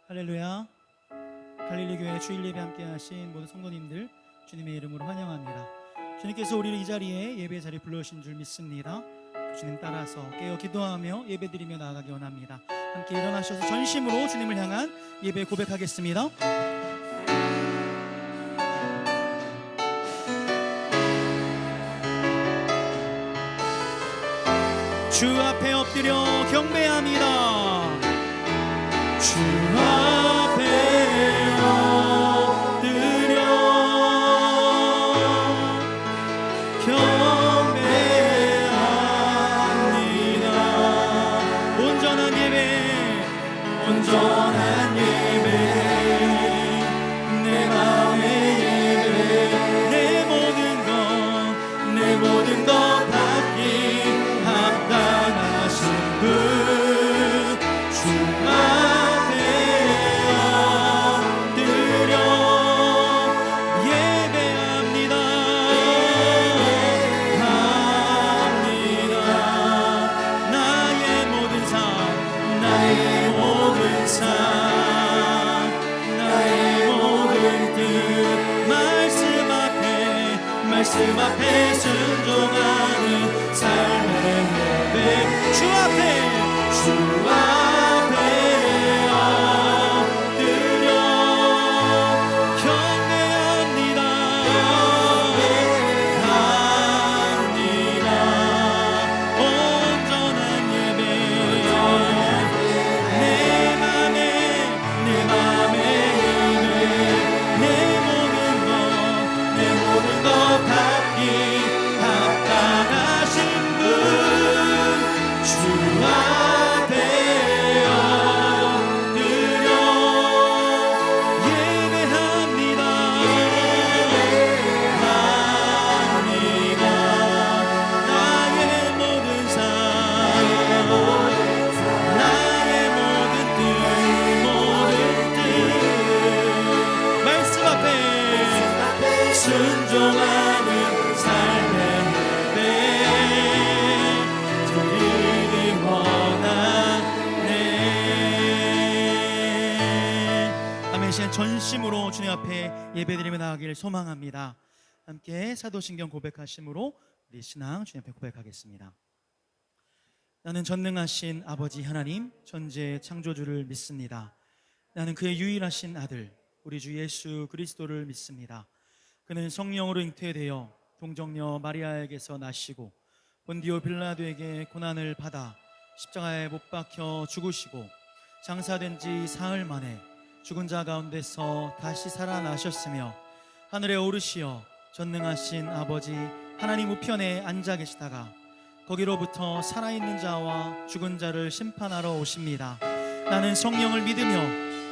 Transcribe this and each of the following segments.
할렐루야. 갈릴리 교회 주일 예배 함께 하신 모든 성도님들 주님의 이름으로 환영합니다. 주님께서 우리를 이 자리에 예배 자리에 불러주신 줄 믿습니다. 주님 따라서 깨어 기도하며 예배드리며 나아가기 원합니다. 함께 일어나셔서 전심으로 주님을 향한 예배 고백하겠습니다. 주 앞에 엎드려 경배합니다. 주 앞에 엎드려 경배합니다. 온전한 예배, 온전한 예배, 내 마음의 예배, 내 모든 것 받기 합당하신 분. 주 앞에 엎드려 예배합니다. 나의 모든 삶, 나의 모든 뜻, 말씀 앞에 순종하는 삶의 예배. 주 앞에 엎드려 경배합니다. 온전한 예배, 내 맘의 예배, 내 모든 것 받기 합당하신 분. 주 앞에 엎드려 예배합니다. 나의 모든 삶, 나의 모든 뜻, 말씀 앞에 순종하는 삶의 예배 드리기 원하네. 아멘. 시간 전심으로 주님 앞에 예배드리며 나가기를 소망합니다. 함께 사도신경 고백하심으로 우리 신앙 주님 앞에 고백하겠습니다. 나는 전능하신 아버지 하나님 전지의 창조주를 믿습니다. 나는 그의 유일하신 아들 우리 주 예수 그리스도를 믿습니다. 그는 성령으로 잉태되어 동정녀 마리아에게서 나시고 본디오 빌라도에게 고난을 받아 십자가에 못 박혀 죽으시고 장사된 지 사흘 만에 죽은 자 가운데서 다시 살아나셨으며 하늘에 오르시어 전능하신 아버지 하나님 우편에 앉아 계시다가 거기로부터 살아있는 자와 죽은 자를 심판하러 오십니다. 나는 성령을 믿으며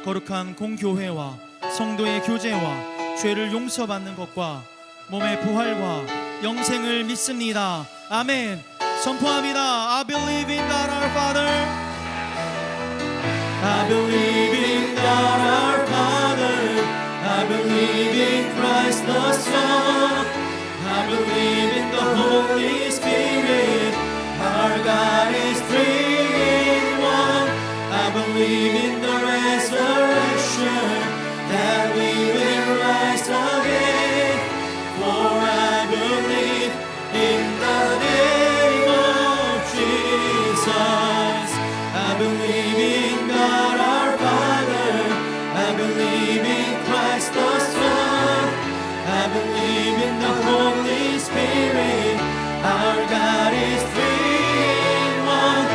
거룩한 공교회와 성도의 교제와 죄를 용서받는 것과 몸의 부활과 영생을 믿습니다. 아멘. 선포합니다. I believe in God our Father. I believe in God our Father. I believe in Christ the Son. I believe in the Holy Spirit. Our God is three in one. I believe in the resurrection, that we will rise again. For I believe in the name of Jesus. I believe in God our Father. I believe in Christ the Son. I believe in the Holy Spirit. Our God is three in one.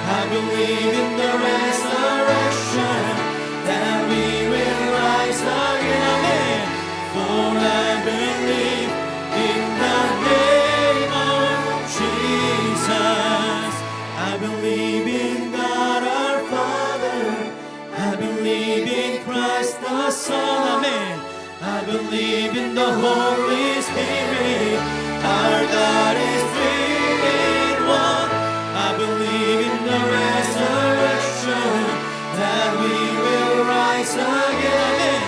I believe in the resurrection, that we will rise again. Amen. For I believe in the name of Jesus. I believe in God our Father. I believe in Christ the Son. Amen. I believe in the Holy Spirit. Our God is three in one. I believe in the resurrection, that we will rise again. Amen.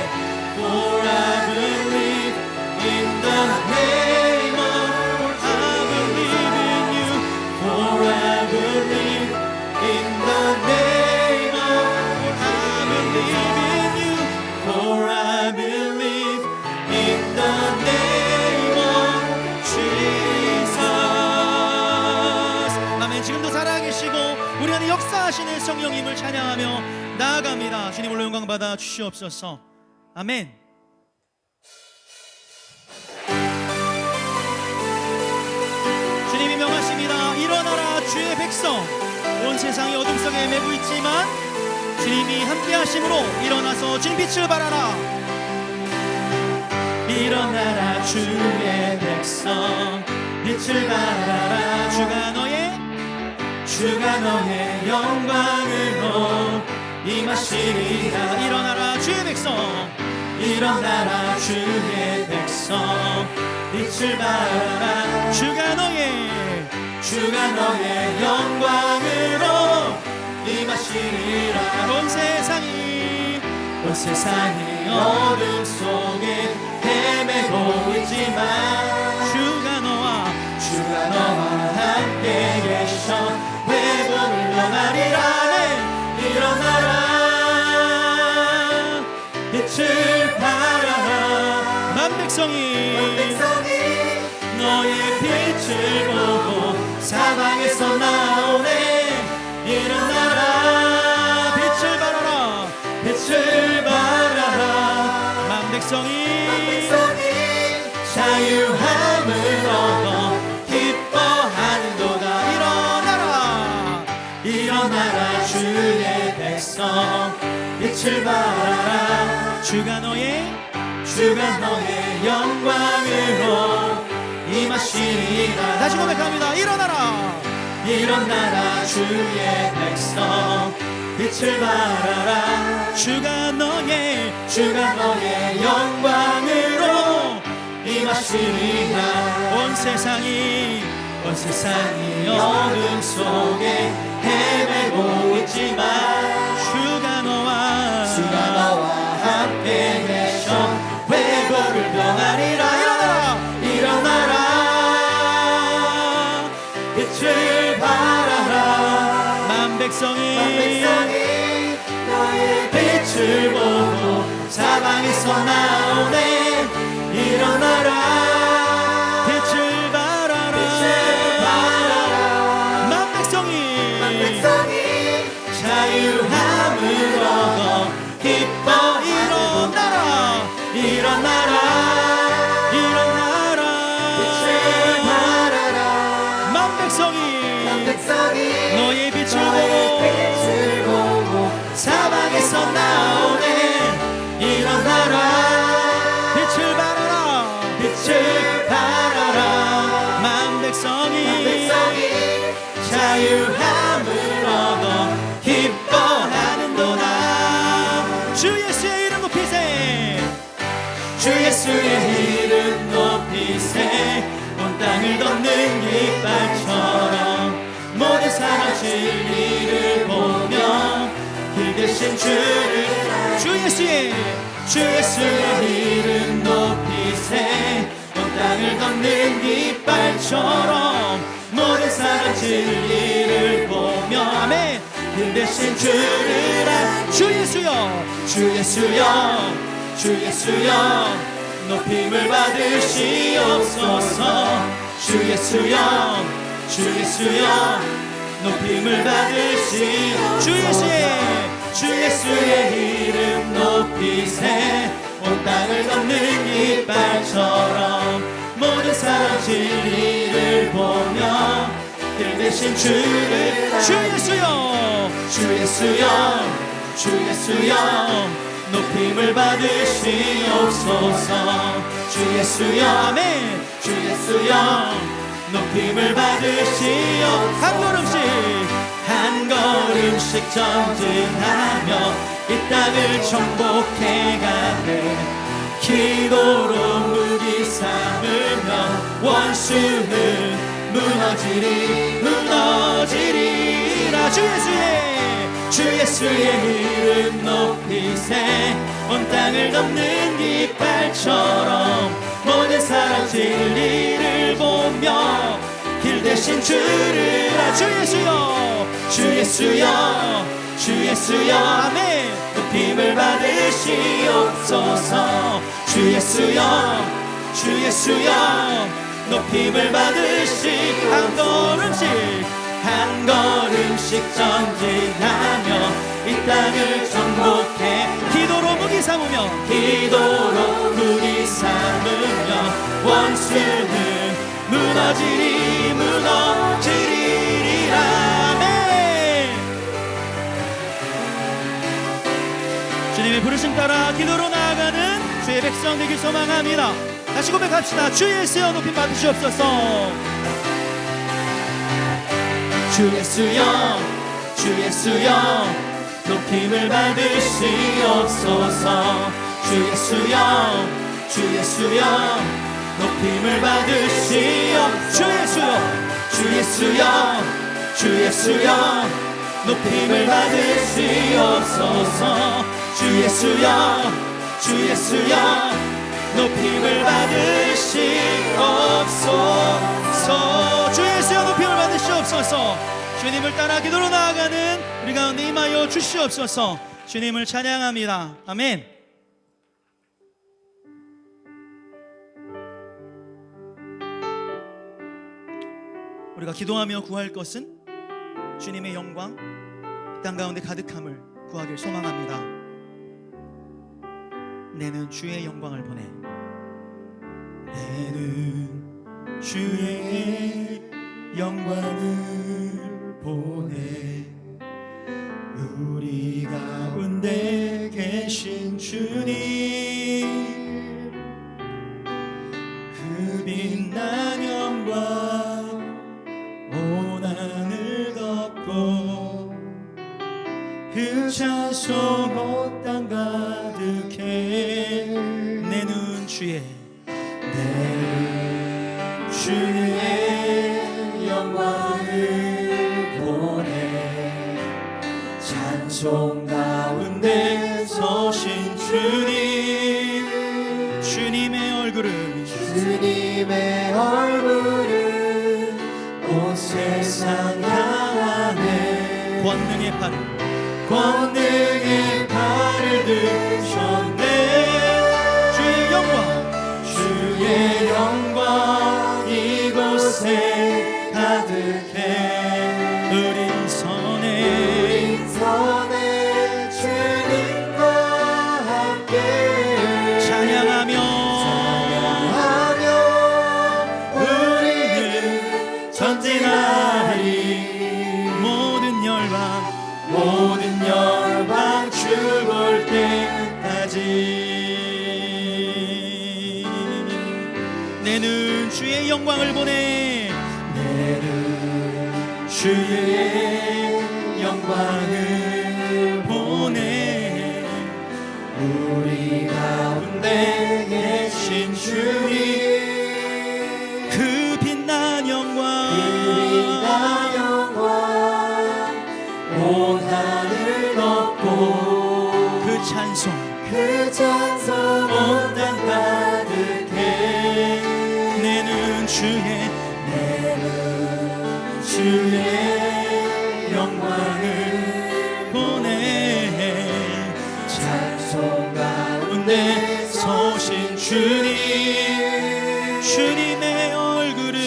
For I believe in the name of, I believe in you. For I believe in the name of, I believe in 살아계시는 성령님을 찬양하며 나아갑니다. 주님 홀로 영광 받아 주시옵소서. 아멘. 주님이 명하십니다. 일어나라 주의 백성. 온 세상이 어둠 속에 매고 있지만 주님이 함께 하심으로 일어나서 주님 빛을 발하라. 일어나라 주의 백성 빛을 발하라. 주가 너의 영광으로 임하시리라. 일어나라 주의 백성. 일어나라 주의 백성 빛을 발하라. 주가 너의 영광으로 임하시리라. 온 세상이 어둠 속에 헤매고 있지만 주가 너와 함께 계셔 회복을 명하리라. 일어나라 빛을 발하라. 만백성이 너의 빛을 보고 사방에서 나오네. 일어나라 빛을 발하라. 만백성이 자유함을 얻어 기뻐하는도다. 일어나라 주의 백성 빛을 발하라. 주가 너의 영광으로 임하시리라. 다시 고백합니다. 일어나라 주의 백성 빛을 발하라. 주가 너의 영광으로 임하시리라. 온 세상이 어둠 속에 헤매고 있지만 주가 너와 함께 계셔 회복을 명하리라. 일어나라 빛을 발하라. 만백성이 너의 빛을 보고 사방에서 나오네. 일어나라 빛을 발하라. 만백성이 자유함을 얻어 기뻐. 일어나라 빛을 발하라. 만백성이 너의 빛을 보고 사방에서 나오네. 일어나라 빛을 발하라. 만백성이 자유함을 얻어 기뻐하는도다. 주 예수의 이름 높이세. 주 예수의 이름 높이세. 온 땅을 덮는 깃발처럼 모든 사람 진리를 보며 길 대신 주 예수의 이름 높이세. 온 땅을 덮는 깃발처럼 모든 사람 진리를 보며 아멘. 길 대신 주를 알. 주 예수여 높임을 받으시옵소서. 주 예수여 높임을 주 예수의 이름 높이세. 온 땅을 덮는 깃발처럼 모든 사람 진리를 보며 길 대신 주를 주 예수여 높임을 받으시옵소서. 주 예수여 아멘. 주 예수여 높임을 한 걸음씩 전진하며 이 땅을 정복해가네. 기도로 무기 삼으며 원수는 무너지리라. 주 예수의 이름 높이세. 온 땅을 덮는 깃발처럼 모든 사람 진리를 보며 길 대신 주를 알. 주 예수여 아멘. 높임을 받으시옵소서. 주 예수여 높임을 한 한 걸음씩 전진하며 이 땅을 정복해 기도로 무기 삼으며 원수는 무너지리라. 아멘. 주님의 부르심 따라 기도로 나아가는 주의 백성 되길 소망합니다. 다시 고백합시다. 주 예수여 높임 받으시옵소서. 주 예수여 높임을 받으시옵소서. 주 예수여 높임을 받으시옵소서. 주 예수여 높임을 받으시옵소서. 주 예수여 높임을 받으시옵소서. 주 예수여 높임을 받으시옵소서. 주님을 따라 기도로 나아가는 우리 가운데 임하여 주시옵소서. 주님을 찬양합니다. 아멘. 우리가 기도하며 구할 것은 주님의 영광, 땅 가운데 가득함을 구하길 소망합니다. 내는 주의 영광을 보내. 내는 주의 영광을 보내. 우리 가운데 계신 주님, 그 빛난 영광 온 하늘 덮고 그 찬송 온 땅 가득해. 내는 주의 영광을 보내. 찬송 가운데 서신 주님, 주님의 얼굴은 온 세상 향하네. 권능의 발을 드셨네. 주의 영광 이곳에 가득해. 어린 손에 주님과 함께 찬양하며 우리는 전진하리. 모든 열방 주 볼 때까지. 내는 주의 영광을 보내. 내는 주의 영광을 보내. 우리 가운데 계신 주님, 그 빛난 영광 온 하늘 덮고 그 찬송 온 땅 가득해. 내는 주의 영광을 보내. 찬송 가운데 서신 주님, 주님의 얼굴은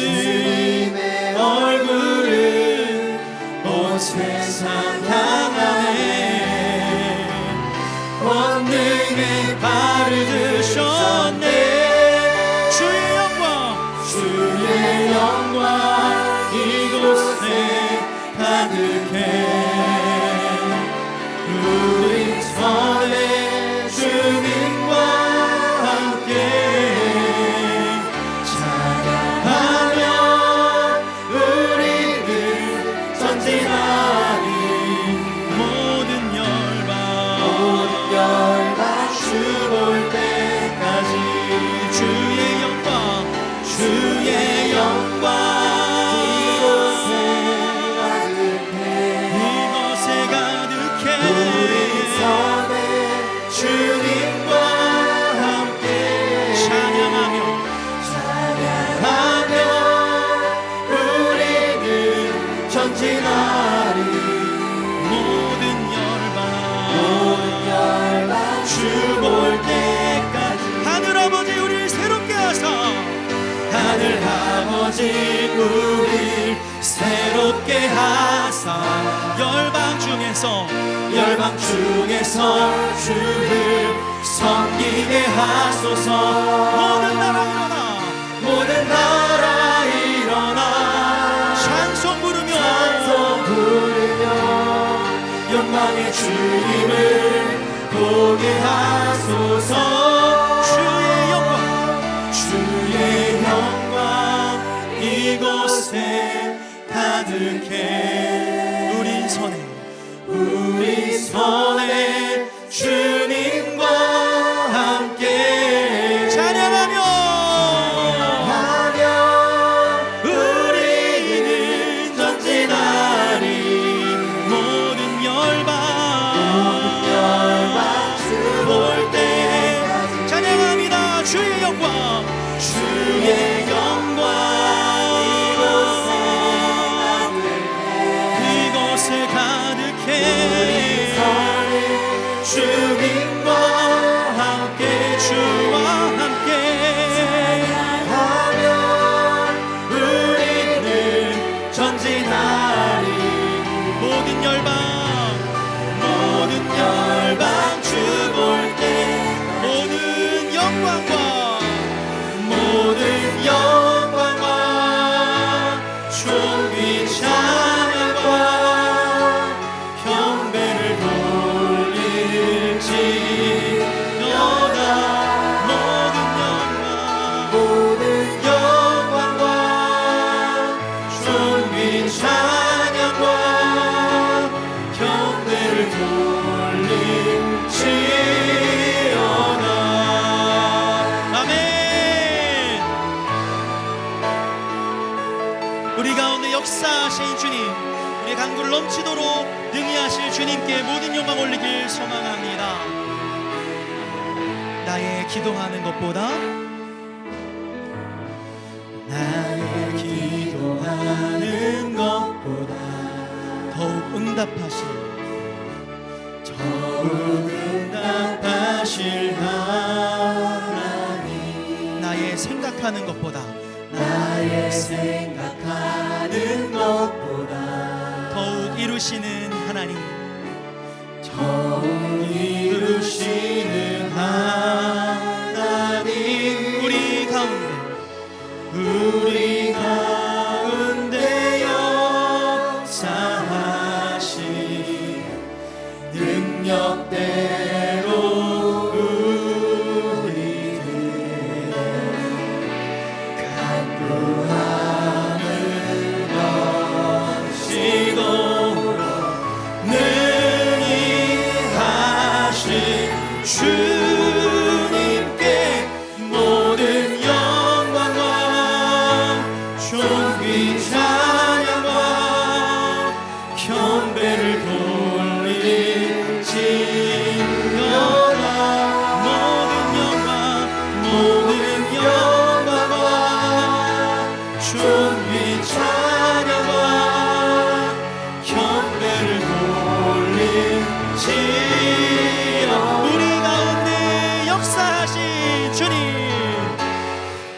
온 세상 향하네. 권능의 발을 드셨네. 주의 영광 이곳에 가득해. 우리 전에 주님과 함께 찬양하며 우리는 전진하리. 모든 열방 주 볼 때까지. 주의 영광 이곳에 가득해. 우리 손에 주님과 함께 찬양하며 우리는 전진하리. 모든 열방 주 볼 때까지. 하늘 아버지 우리를 새롭게 하사. 하늘 아버지 우리를 새롭게 하사 열방 중에서 주를 섬기게 하소서. 모든 나라 일어나 찬송 부르며 영광의 주님을 보게 하소서. 주의 영광 이곳에 가득해. 우리 손에 주님과 함께 찬양하며 우리는 전진하리. 모든 열방 볼 때 찬양합니다. 주의 영광 이곳에 가득해. 주님과 함께 주와 함께 하면 우리는 전진하리. 모든 열방 주 볼 때 모든 영광과 존귀 찬양과 경배를 돌릴지어다. 모든 영광과 존귀 찬양과 경배를 돌릴지어다. 아멘. 우리 가운데 역사하신 주님, 우리 강구를 넘치도록 능히 하실 주님께 모든 영광 올리길 소망합니다. 나의 기도하는 것보다 더욱 응답하실 하나님. 나의 생각하는 것보다 더욱 이루시는 하나님. 우리 가운데 역사하신 능력대로 우리들의 간구함을 거시고 능히 하신 주님께 모든 영광과 존귀 찬양과 경배를 돌릴지어다. 모든 영광과 존귀 찬양과 경배를 돌릴지어다. 우리 가운데 역사하신 주님,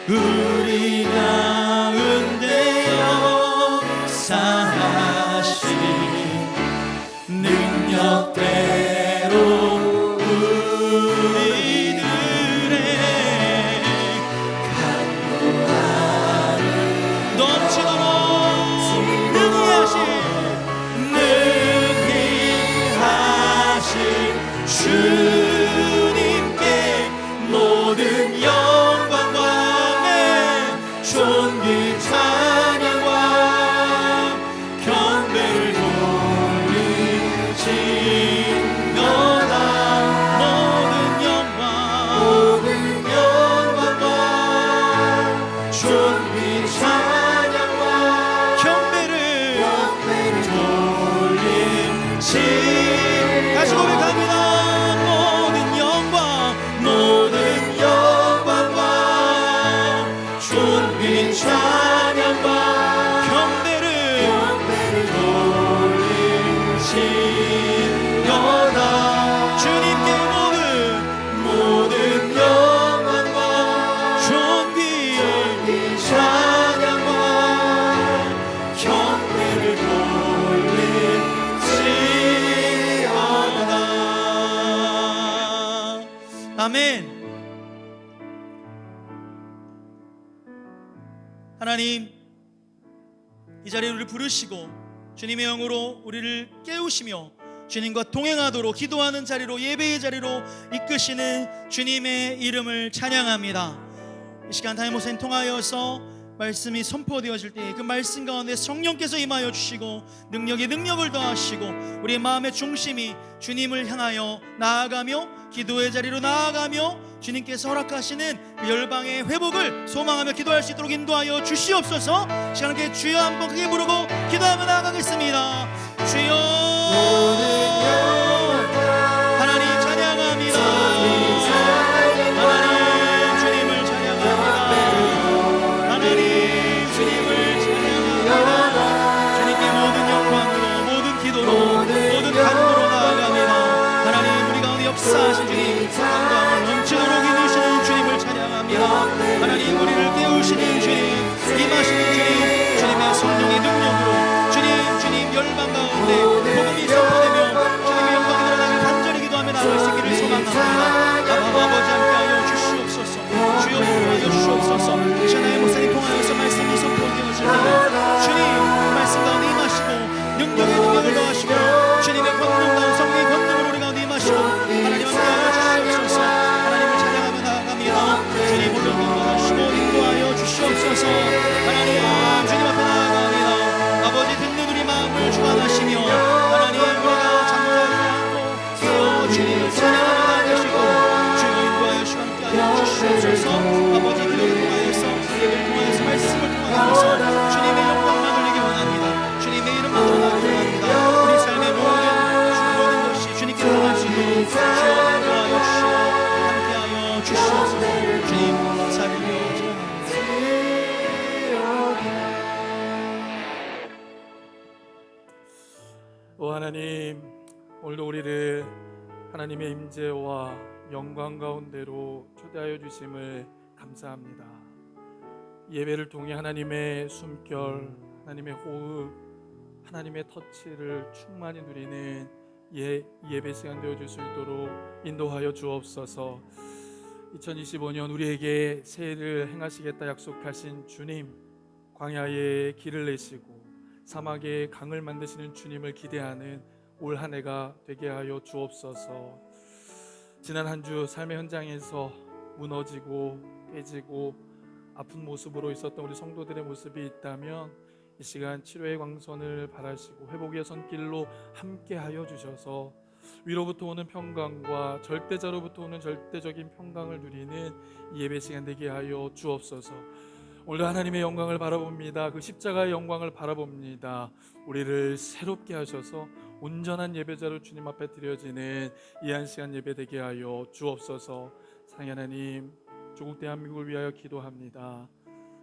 우리 가운데 역사하신 능력대로 우리들의 간구함을 넘치도록 능히 하신 주님께 모든 영광과 존귀 찬양과 경배를 돌릴지어다. 모든 영광과 존귀 찬양과 경배를 돌릴지어다. 다시 고백합니다. 모든 영광과 존귀 찬양과 경배를 돌릴지어다. 주님께 모든 영광과 존귀 찬양과 경배 아멘. 하나님, 이 자리에 우리를 부르시고 주님의 영으로 우리를 깨우시며 주님과 동행하도록 기도하는 자리로, 예배의 자리로 이끄시는 주님의 이름을 찬양합니다. 이 시간 담임 목사님 통하여서 말씀이 선포되어질 때 그 말씀 가운데 성령께서 임하여 주시고 능력에 능력을 더하시고 우리의 마음의 중심이 주님을 향하여 나아가며 기도의 자리로 나아가며 주님께서 허락하시는 그 열방의 회복을 소망하며 기도할 수 있도록 인도하여 주시옵소서. 시간 함께 주여 한번 크게 부르고 기도하며 나아가겠습니다. 주여, 하나님 찬양합니다. 하나님 주님을 찬양합니다. 하나님 주님을 찬양합니다. 주님께 모든 영광으로, 모든 기도로, 모든 간구로 나아갑니다. 하나님 우리 가운데 역사하신 주님, 영광을 넘치도록 이루시는 주님을 찬양합니다. 하나님 우리를 깨우시는 주님, 임하시는 주님, 주님의 성령의 능력으로 주님 열방 가운데 복음이 선포되며 주님의 영광이 드러나길 간절히 기도하며 나아갈 수 있기를 소망합니다. 아버지 함께하여 주시옵소서. 주여 인도하여 주시옵소서. 이 시간에 목사님 통하여서 말씀이 선포되어질 때 주님 말씀 가운데 임하시고 능력의 능력을 더하시고 주님의 권능 가운데 성령의 권능으로 우리 가운데 임하시고 하나님 함께하여 주시옵소서. 하나님을 찬양하며 나아갑니다. 주님 모든 인도하시고 인도하여 주시옵소서. 하나님 주님 앞에 나아갑니다. 아버지 듣는 우리 마음을 주관하시며 하나님 우리가 잠자지 않고 주여 주님 찬양하며 나아가시고 주여 인도하여 주시고 함께하여 주시옵소서. 아버지 기도를 통하여서 예배를 통하여서 말씀을 통하여서 주님의 영광만 돌리기 원합니다. 주님의 이름만 드러나기 원합니다. 우리 삶의 모든 것이 주님께 드러날 수 있도록 주여 인도하여 주시고 함께하여 주시옵소서. 주님 감사드리며 오 하나님, 오늘도 우리를 하나님의 임재와 영광 가운데로 초대하여 주심을 감사합니다. 예배를 통해 하나님의 숨결, 하나님의 호흡, 하나님의 터치를 충만히 누리는 예배 시간 되어줄 수 있도록 인도하여 주옵소서. 2025년 우리에게 새해를 행하시겠다 약속하신 주님, 광야에 길을 내시고 사막에 강을 만드시는 주님을 기대하는 올 한 해가 되게 하여 주옵소서. 지난 한 주 삶의 현장에서 무너지고 깨지고 아픈 모습으로 있었던 우리 성도들의 모습이 있다면 이 시간 치료의 광선을 바라시고 회복의 손길로 함께하여 주셔서 위로부터 오는 평강과 절대자로부터 오는 절대적인 평강을 누리는 이 예배 시간 되게 하여 주옵소서. 오늘도 하나님의 영광을 바라봅니다. 그 십자가의 영광을 바라봅니다. 우리를 새롭게 하셔서 온전한 예배자로 주님 앞에 드려지는 이 한 시간 예배 되게 하여 주옵소서. 사랑의 하나님, 조국 대한민국을 위하여 기도합니다.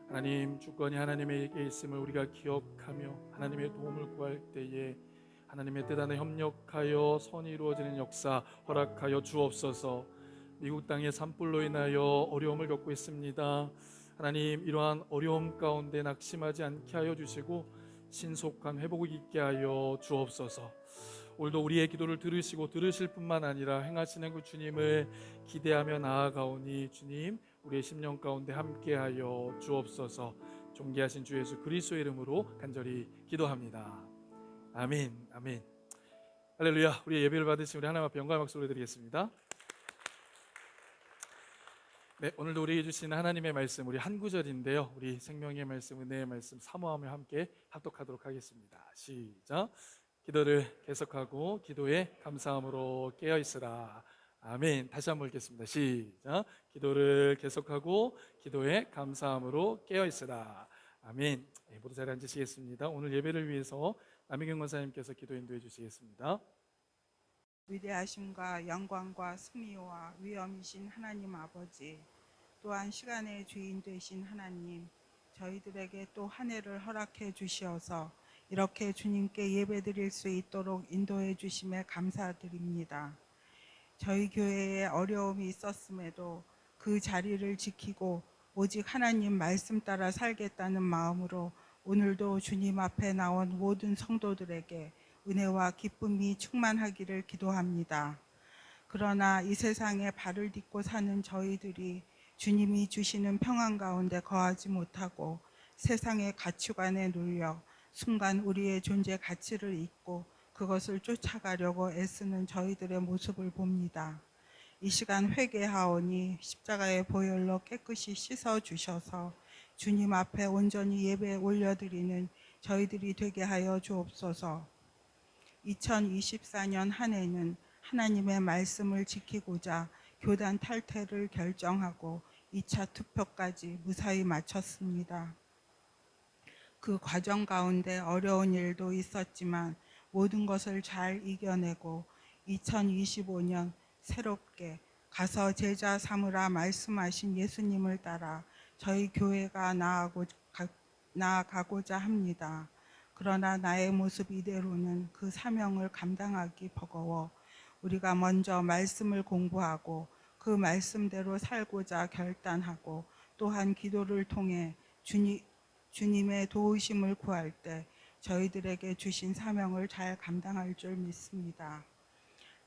하나님, 주권이 하나님에게 있음을 우리가 기억하며 하나님의 도움을 구할 때에 하나님의 뜻안에 협력하여 선이 이루어지는 역사 허락하여 주옵소서. 미국 땅의 산불로 인하여 어려움을 겪고 있습니다. 하나님, 이러한 어려움 가운데 낙심하지 않게 하여 주시고 신속한 회복을 있게 하여 주옵소서. 오늘도 우리의 기도를 들으시고 들으실 뿐만 아니라 행하시는 그 주님을 기대하며 나아가오니 주님, 우리의 심령 가운데 함께하여 주옵소서. 존귀하신 주 예수 그리스도의 이름으로 간절히 기도합니다. 아멘, 아멘. 할렐루야. 우리의 예배를 받으신 우리 하나님 앞에 영광의 박수를 드리겠습니다. 네, 오늘도 우리에게 주시는 하나님의 말씀, 우리 한 구절인데요, 우리 생명의 말씀, 은혜의 말씀 사모하며 함께 합독하도록 하겠습니다. 시작. 기도를 계속하고 기도에 감사함으로 깨어있으라. 아멘. 다시 한번 읽겠습니다. 시작. 기도를 계속하고 기도에 감사함으로 깨어있으라. 아멘. 네, 모두 자리에 앉으시겠습니다. 오늘 예배를 위해서 남희경 권사님께서 기도 인도해 주시겠습니다. 위대하심과 영광과 승리와 위엄이신 하나님 아버지, 또한 시간의 주인 되신 하나님, 저희들에게 또 한 해를 허락해 주시어서 이렇게 주님께 예배드릴 수 있도록 인도해 주심에 감사드립니다. 저희 교회에 어려움이 있었음에도 그 자리를 지키고 오직 하나님 말씀 따라 살겠다는 마음으로 오늘도 주님 앞에 나온 모든 성도들에게 은혜와 기쁨이 충만하기를 기도합니다. 그러나 이 세상에 발을 딛고 사는 저희들이 주님이 주시는 평안 가운데 거하지 못하고 세상의 가치관에 눌려 순간 우리의 존재 가치를 잊고 그것을 쫓아가려고 애쓰는 저희들의 모습을 봅니다. 이 시간 회개하오니 십자가의 보혈로 깨끗이 씻어 주셔서 주님 앞에 온전히 예배 올려드리는 저희들이 되게 하여 주옵소서. 2024년 한 해는 하나님의 말씀을 지키고자 교단 탈퇴를 결정하고 2차 투표까지 무사히 마쳤습니다. 그 과정 가운데 어려운 일도 있었지만 모든 것을 잘 이겨내고 2025년 새롭게 가서 제자 삼으라 말씀하신 예수님을 따라 저희 교회가 나아가고자 합니다. 그러나 나의 모습 이대로는 그 사명을 감당하기 버거워 우리가 먼저 말씀을 공부하고 그 말씀대로 살고자 결단하고 또한 기도를 통해 주님의 도우심을 구할 때 저희들에게 주신 사명을 잘 감당할 줄 믿습니다.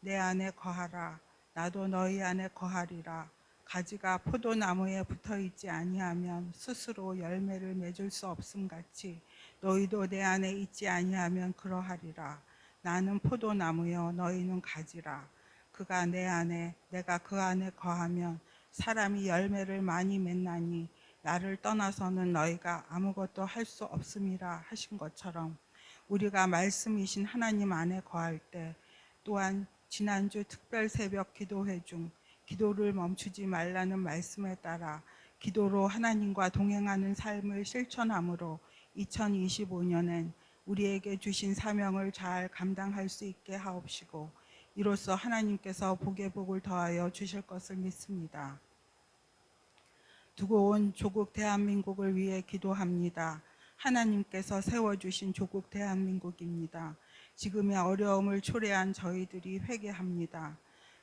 내 안에 거하라. 나도 너희 안에 거하리라. 가지가 포도나무에 붙어있지 아니하면 스스로 열매를 맺을 수 없음 같이 너희도 내 안에 있지 아니하면 그러하리라. 나는 포도나무여 너희는 가지라. 그가 내 안에 내가 그 안에 거하면 사람이 열매를 많이 맺나니 나를 떠나서는 너희가 아무것도 할 수 없음이라 하신 것처럼 우리가 말씀이신 하나님 안에 거할 때 또한 지난주 특별 새벽 기도회 중 기도를 멈추지 말라는 말씀에 따라 기도로 하나님과 동행하는 삶을 실천함으로 2025년엔 우리에게 주신 사명을 잘 감당할 수 있게 하옵시고 이로써 하나님께서 복에 복을 더하여 주실 것을 믿습니다. 두고 온 조국 대한민국을 위해 기도합니다. 하나님께서 세워주신 조국 대한민국입니다. 지금의 어려움을 초래한 저희들이 회개합니다.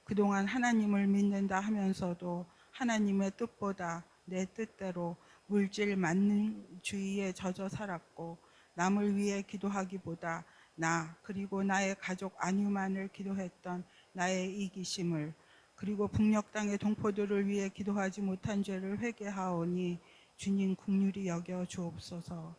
그동안 하나님을 믿는다 하면서도 하나님의 뜻보다 내 뜻대로 물질 만능주의에 젖어 살았고 남을 위해 기도하기보다 나 그리고 나의 가족 안위만을 기도했던 나의 이기심을 그리고 북녘 땅의 동포들을 위해 기도하지 못한 죄를 회개하오니 주님 긍휼히 여겨 주옵소서.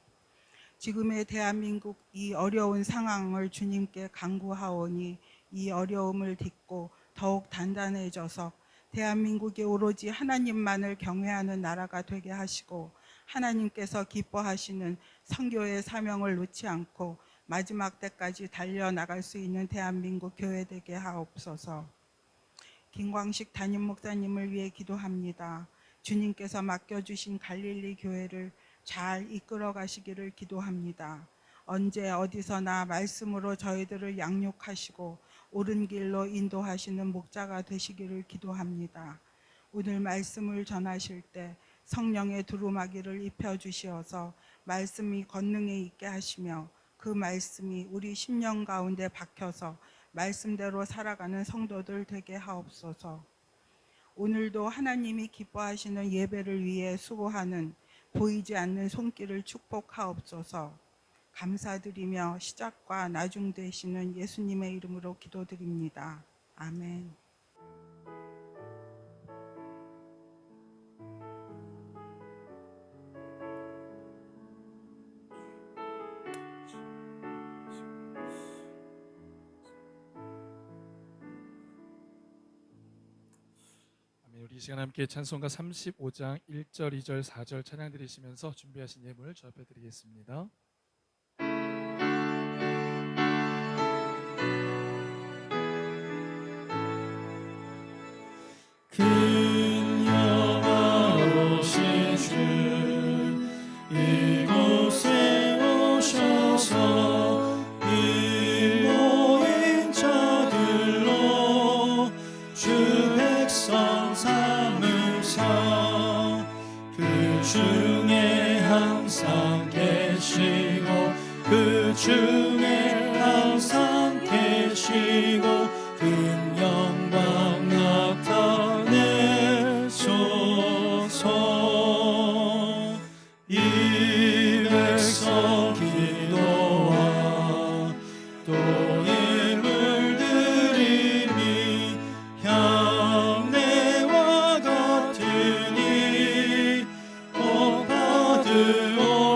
지금의 대한민국 이 어려운 상황을 주님께 간구하오니 이 어려움을 딛고 더욱 단단해져서 대한민국이 오로지 하나님만을 경외하는 나라가 되게 하시고 하나님께서 기뻐하시는 선교의 사명을 놓지 않고 마지막 때까지 달려나갈 수 있는 대한민국 교회 되게 하옵소서. 김광식 담임 목사님을 위해 기도합니다. 주님께서 맡겨주신 갈릴리 교회를 잘 이끌어 가시기를 기도합니다. 언제 어디서나 말씀으로 저희들을 양육하시고 옳은 길로 인도하시는 목자가 되시기를 기도합니다. 오늘 말씀을 전하실 때 성령의 두루마기를 입혀주시어서 말씀이 권능에 있게 하시며 그 말씀이 우리 심령 가운데 박혀서 말씀대로 살아가는 성도들 되게 하옵소서. 오늘도 하나님이 기뻐하시는 예배를 위해 수고하는 보이지 않는 손길을 축복하옵소서. 감사드리며 시작과 나중 되시는 예수님의 이름으로 기도드립니다. 아멘. 우리 이 시간 함께 찬송가 35장 1절, 2절, 4절 찬양 드리시면서 준비하신 예물 저 앞에 드리겠습니다. 큰 영화로우신 주 이곳에 오셔서 이 모인 자들로 주 백성 삼으사 그 중에 항상 계시고 그 중에 항상 계시고 큰 영광 나타내소서. 이 백성 기도와 또 예물 드림이 향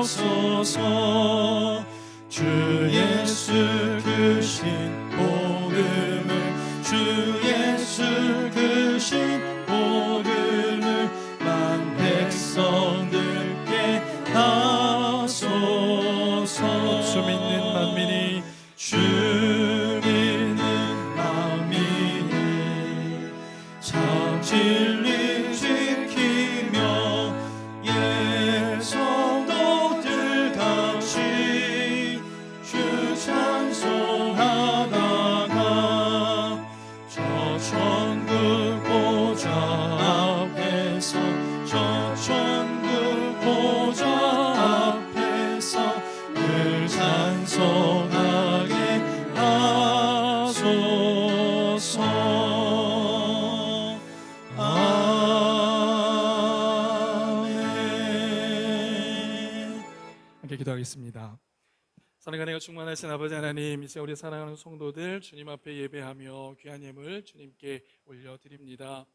주옵소서. 주 예수 크신 복음을, 주 예수 크신 복음을 만 백성들께 하소서. 주 믿는 만민이, 주 믿는 만민이 참 진리 지키며 예 성도들 같이 주 찬송하다가 저 천국 보좌 앞에서, 저 천국 보좌 앞에서 늘 찬송하게 하소서. 아멘. 함께 기도하겠습니다. 사랑과 은혜가 충만하신 아버지 하나님, 이제 우리 사랑하는 성도들 주님 앞에 예배하며 귀한 예물 주님께 올려드립니다.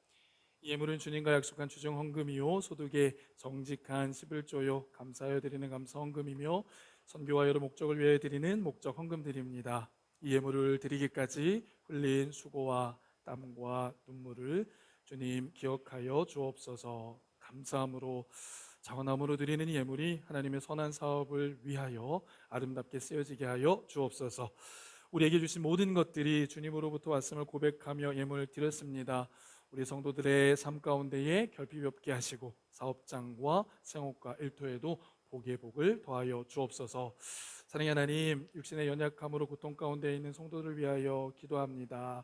이 예물은 주님과 약속한 주정 헌금이요 소득의 정직한 11조요 감사하여 드리는 감사 헌금이며 선교와 여러 목적을 위해 드리는 목적 헌금드립니다. 이 예물을 드리기까지 흘린 수고와 땀과 눈물을 주님 기억하여 주옵소서. 감사함으로 자원함으로 드리는 이 예물이 하나님의 선한 사업을 위하여 아름답게 쓰여지게 하여 주옵소서. 우리에게 주신 모든 것들이 주님으로부터 왔음을 고백하며 예물을 드렸습니다. 우리 성도들의 삶 가운데에 결핍이 없게 하시고 사업장과 생업과 일터에도 복의 복을 더하여 주옵소서. 사랑의 하나님, 육신의 연약함으로 고통 가운데 있는 성도들을 위하여 기도합니다.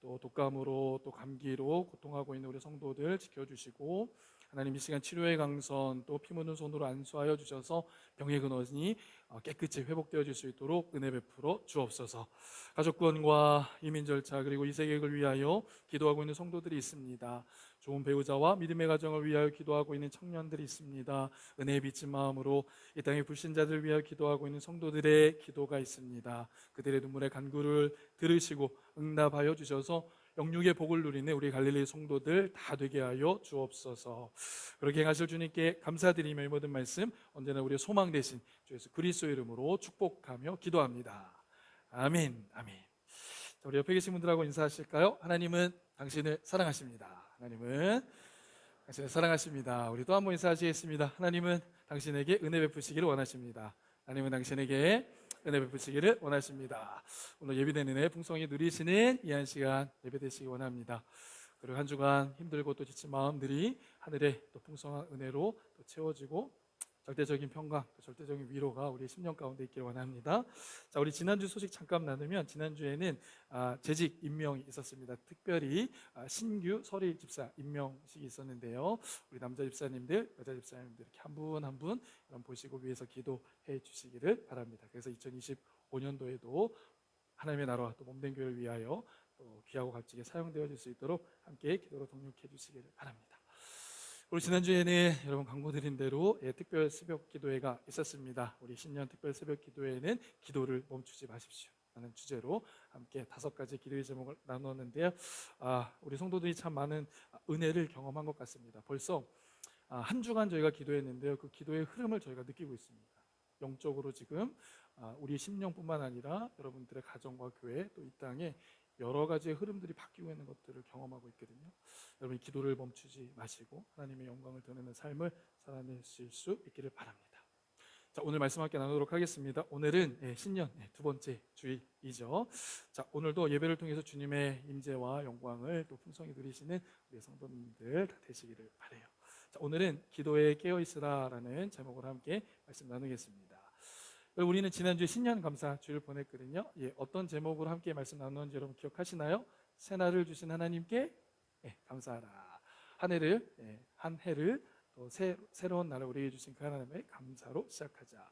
또 독감으로 또 감기로 고통하고 있는 우리 성도들 지켜주시고 하나님 이 시간 치료의 강선 또 피 묻은 손으로 안수하여 주셔서 병의 근원이 깨끗이 회복되어질 수 있도록 은혜 베풀어 주옵소서. 가족구원과 이민 절차 그리고 이세계를 위하여 기도하고 있는 성도들이 있습니다. 좋은 배우자와 믿음의 가정을 위하여 기도하고 있는 청년들이 있습니다. 은혜에 비친 마음으로 이 땅의 불신자들을 위하여 기도하고 있는 성도들의 기도가 있습니다. 그들의 눈물의 간구를 들으시고 응답하여 주셔서 영육의 복을 누리는 우리 갈릴리 성도들 다 되게 하여 주옵소서. 그렇게 행하실 주님께 감사드리며 이 모든 말씀 언제나 우리의 소망 되신 주 예수 그리스도의 이름으로 축복하며 기도합니다. 아멘. 아멘. 자, 우리 옆에 계신 분들하고 인사하실까요? 하나님은 당신을 사랑하십니다. 하나님은 당신을 사랑하십니다. 우리 또 한 번 인사하시겠습니다. 하나님은 당신에게 은혜 베푸시기를 원하십니다. 하나님은 당신에게 은혜 베푸시기를 원하십니다. 오늘 예비된 은혜 풍성히 누리시는 이 한 시간 예배되시기 원합니다. 그리고 한 주간 힘들고 또 지친 마음들이 하늘의 또 풍성한 은혜로 또 채워지고 절대적인 평강, 절대적인 위로가 우리 심령 가운데 있기를 원합니다. 자, 우리 지난주 소식 잠깐 나누면 지난주에는 재직 임명이 있었습니다. 특별히 신규 서리 집사 임명식이 있었는데요. 우리 남자 집사님들, 여자 집사님들 이렇게 한 분 한 분 보시고 위해서 기도해 주시기를 바랍니다. 그래서 2025년도에도 하나님의 나라와 또 몸된 교회를 위하여 또 귀하고 값지게 사용되어질 수 있도록 함께 기도로 동력해 주시기를 바랍니다. 우리 지난주에는 여러분 광고드린 대로 특별 새벽 기도회가 있었습니다. 우리 신년 특별 새벽 기도회는 기도를 멈추지 마십시오 라는 주제로 함께 5가지 기도의 제목을 나누었는데요. 우리 성도들이 참 많은 은혜를 경험한 것 같습니다. 벌써 한 주간 저희가 기도했는데요. 그 기도의 흐름을 저희가 느끼고 있습니다. 영적으로 지금 우리 심령뿐만 아니라 여러분들의 가정과 교회 또 이 땅에 여러 가지의 흐름들이 바뀌고 있는 것들을 경험하고 있거든요. 여러분 기도를 멈추지 마시고 하나님의 영광을 드러내는 삶을 살아내실 수 있기를 바랍니다. 자, 오늘 말씀 함께 나누도록 하겠습니다. 오늘은 신년 두 번째 주일이죠. 자, 오늘도 예배를 통해서 주님의 임재와 영광을 또 풍성히 누리시는 우리 성도님들 다 되시기를 바라요. 자, 오늘은 기도에 깨어있으라라는 제목으로 함께 말씀 나누겠습니다. 우리는 지난주에 신년 감사 주일 보냈거든요. 어떤 제목으로 함께 말씀 나누는지 여러분 기억하시나요? 새날을 주신 하나님께 감사하라. 한 해를 또 새로운 날을 우리에게 주신 그 하나님의 감사로 시작하자.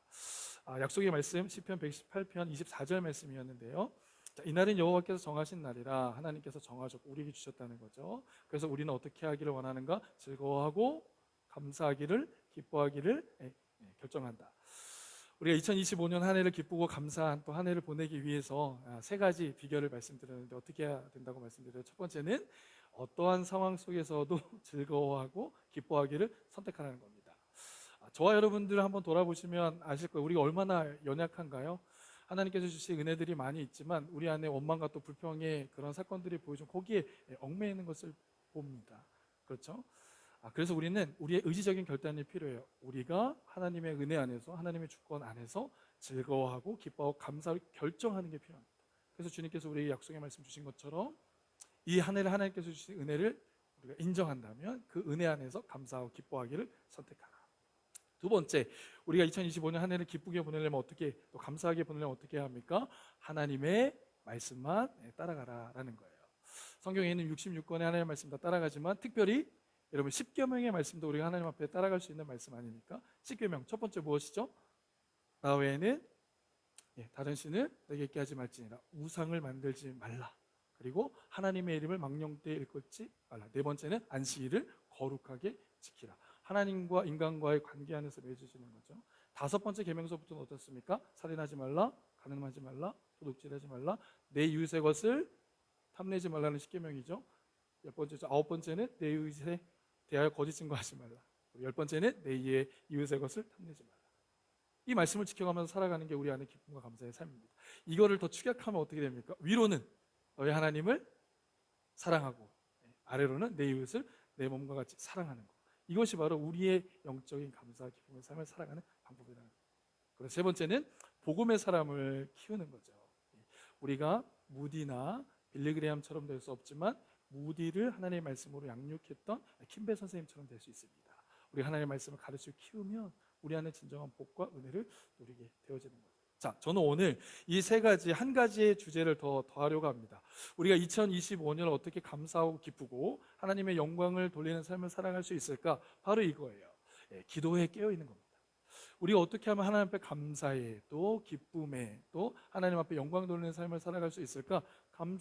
약속의 말씀 시편 118편 24절 말씀이었는데요. 자, 이 날은 여호와께서 정하신 날이라 하나님께서 정하셨고 우리에게 주셨다는 거죠. 그래서 우리는 어떻게 하기를 원하는가? 즐거워하고 감사하기를 기뻐하기를 결정한다. 우리가 2025년 한 해를 기쁘고 감사한 또 한 해를 보내기 위해서 3가지 비결을 말씀드렸는데 어떻게 해야 된다고 말씀드려요? 첫 번째는 어떠한 상황 속에서도 즐거워하고 기뻐하기를 선택하라는 겁니다. 저와 여러분들 한번 돌아보시면 아실 거예요. 우리가 얼마나 연약한가요? 하나님께서 주신 은혜들이 많이 있지만 우리 안에 원망과 또 불평의 그런 사건들이 보여준 거기에 얽매이는 것을 봅니다. 그렇죠? 그래서 우리는 우리의 의지적인 결단이 필요해요. 우리가 하나님의 은혜 안에서, 하나님의 주권 안에서 즐거워하고 기뻐하고 감사를 결정하는 게 필요합니다. 그래서 주님께서 우리에게 약속의 말씀 주신 것처럼 이 한 해를 하나님께서 주신 은혜를 우리가 인정한다면 그 은혜 안에서 감사하고 기뻐하기를 선택하라. 두 번째, 우리가 2025년 한 해를 기쁘게 보내려면 어떻게, 또 감사하게 보내려면 어떻게 해야 합니까? 하나님의 말씀만 따라가라라는 거예요. 성경에 있는 66권의 하나님의 말씀 다 따라가지만 특별히 여러분 10계명의 말씀도 우리가 하나님 앞에 따라갈 수 있는 말씀 아닙니까? 10계명 첫 번째 무엇이죠? 나 외에는 다른 신을 내게 있게 하지 말지니라. 우상을 만들지 말라. 그리고 하나님의 이름을 망령되이 일컫지 말라. 네 번째는 안식일을 거룩하게 지키라. 하나님과 인간과의 관계 안에서 맺어지는 거죠. 다섯 번째 계명서부터는 어떻습니까? 살인하지 말라, 간음하지 말라, 도둑질하지 말라, 내 이웃의 것을 탐내지 말라는 10계명이죠. 아홉 번째는 내 이웃에 대하여 거짓 증거하지 말라. 열 번째는 내 이웃의 것을 탐내지 말라. 이 말씀을 지켜가면서 살아가는 게 우리 안에 기쁨과 감사의 삶입니다. 이거를 더 축약하면 어떻게 됩니까? 위로는 너의 하나님을 사랑하고 아래로는 내 이웃을 내 몸과 같이 사랑하는 것. 이것이 바로 우리의 영적인 감사와 기쁨의 삶을 살아가는 방법이라는 거예요. 그래서 세 번째는 복음의 사람을 키우는 거죠. 우리가 무디나 빌리그레함처럼 될 수 없지만 무디를 하나님의 말씀으로 양육했던 킴베 선생님처럼 될 수 있습니다. 우리 하나님의 말씀을 가르치고 키우면 우리 안에 진정한 복과 은혜를 누리게 되어지는 거죠. 자, 저는 오늘 이 한 가지의 주제를 더하려고 합니다. 우리가 2025년을 어떻게 감사하고 기쁘고 하나님의 영광을 돌리는 삶을 살아갈 수 있을까? 바로 이거예요. 기도에 깨어있는 겁니다. 우리가 어떻게 하면 하나님 앞에 감사에 또 기쁨에 또 하나님 앞에 영광 돌리는 삶을 살아갈 수 있을까?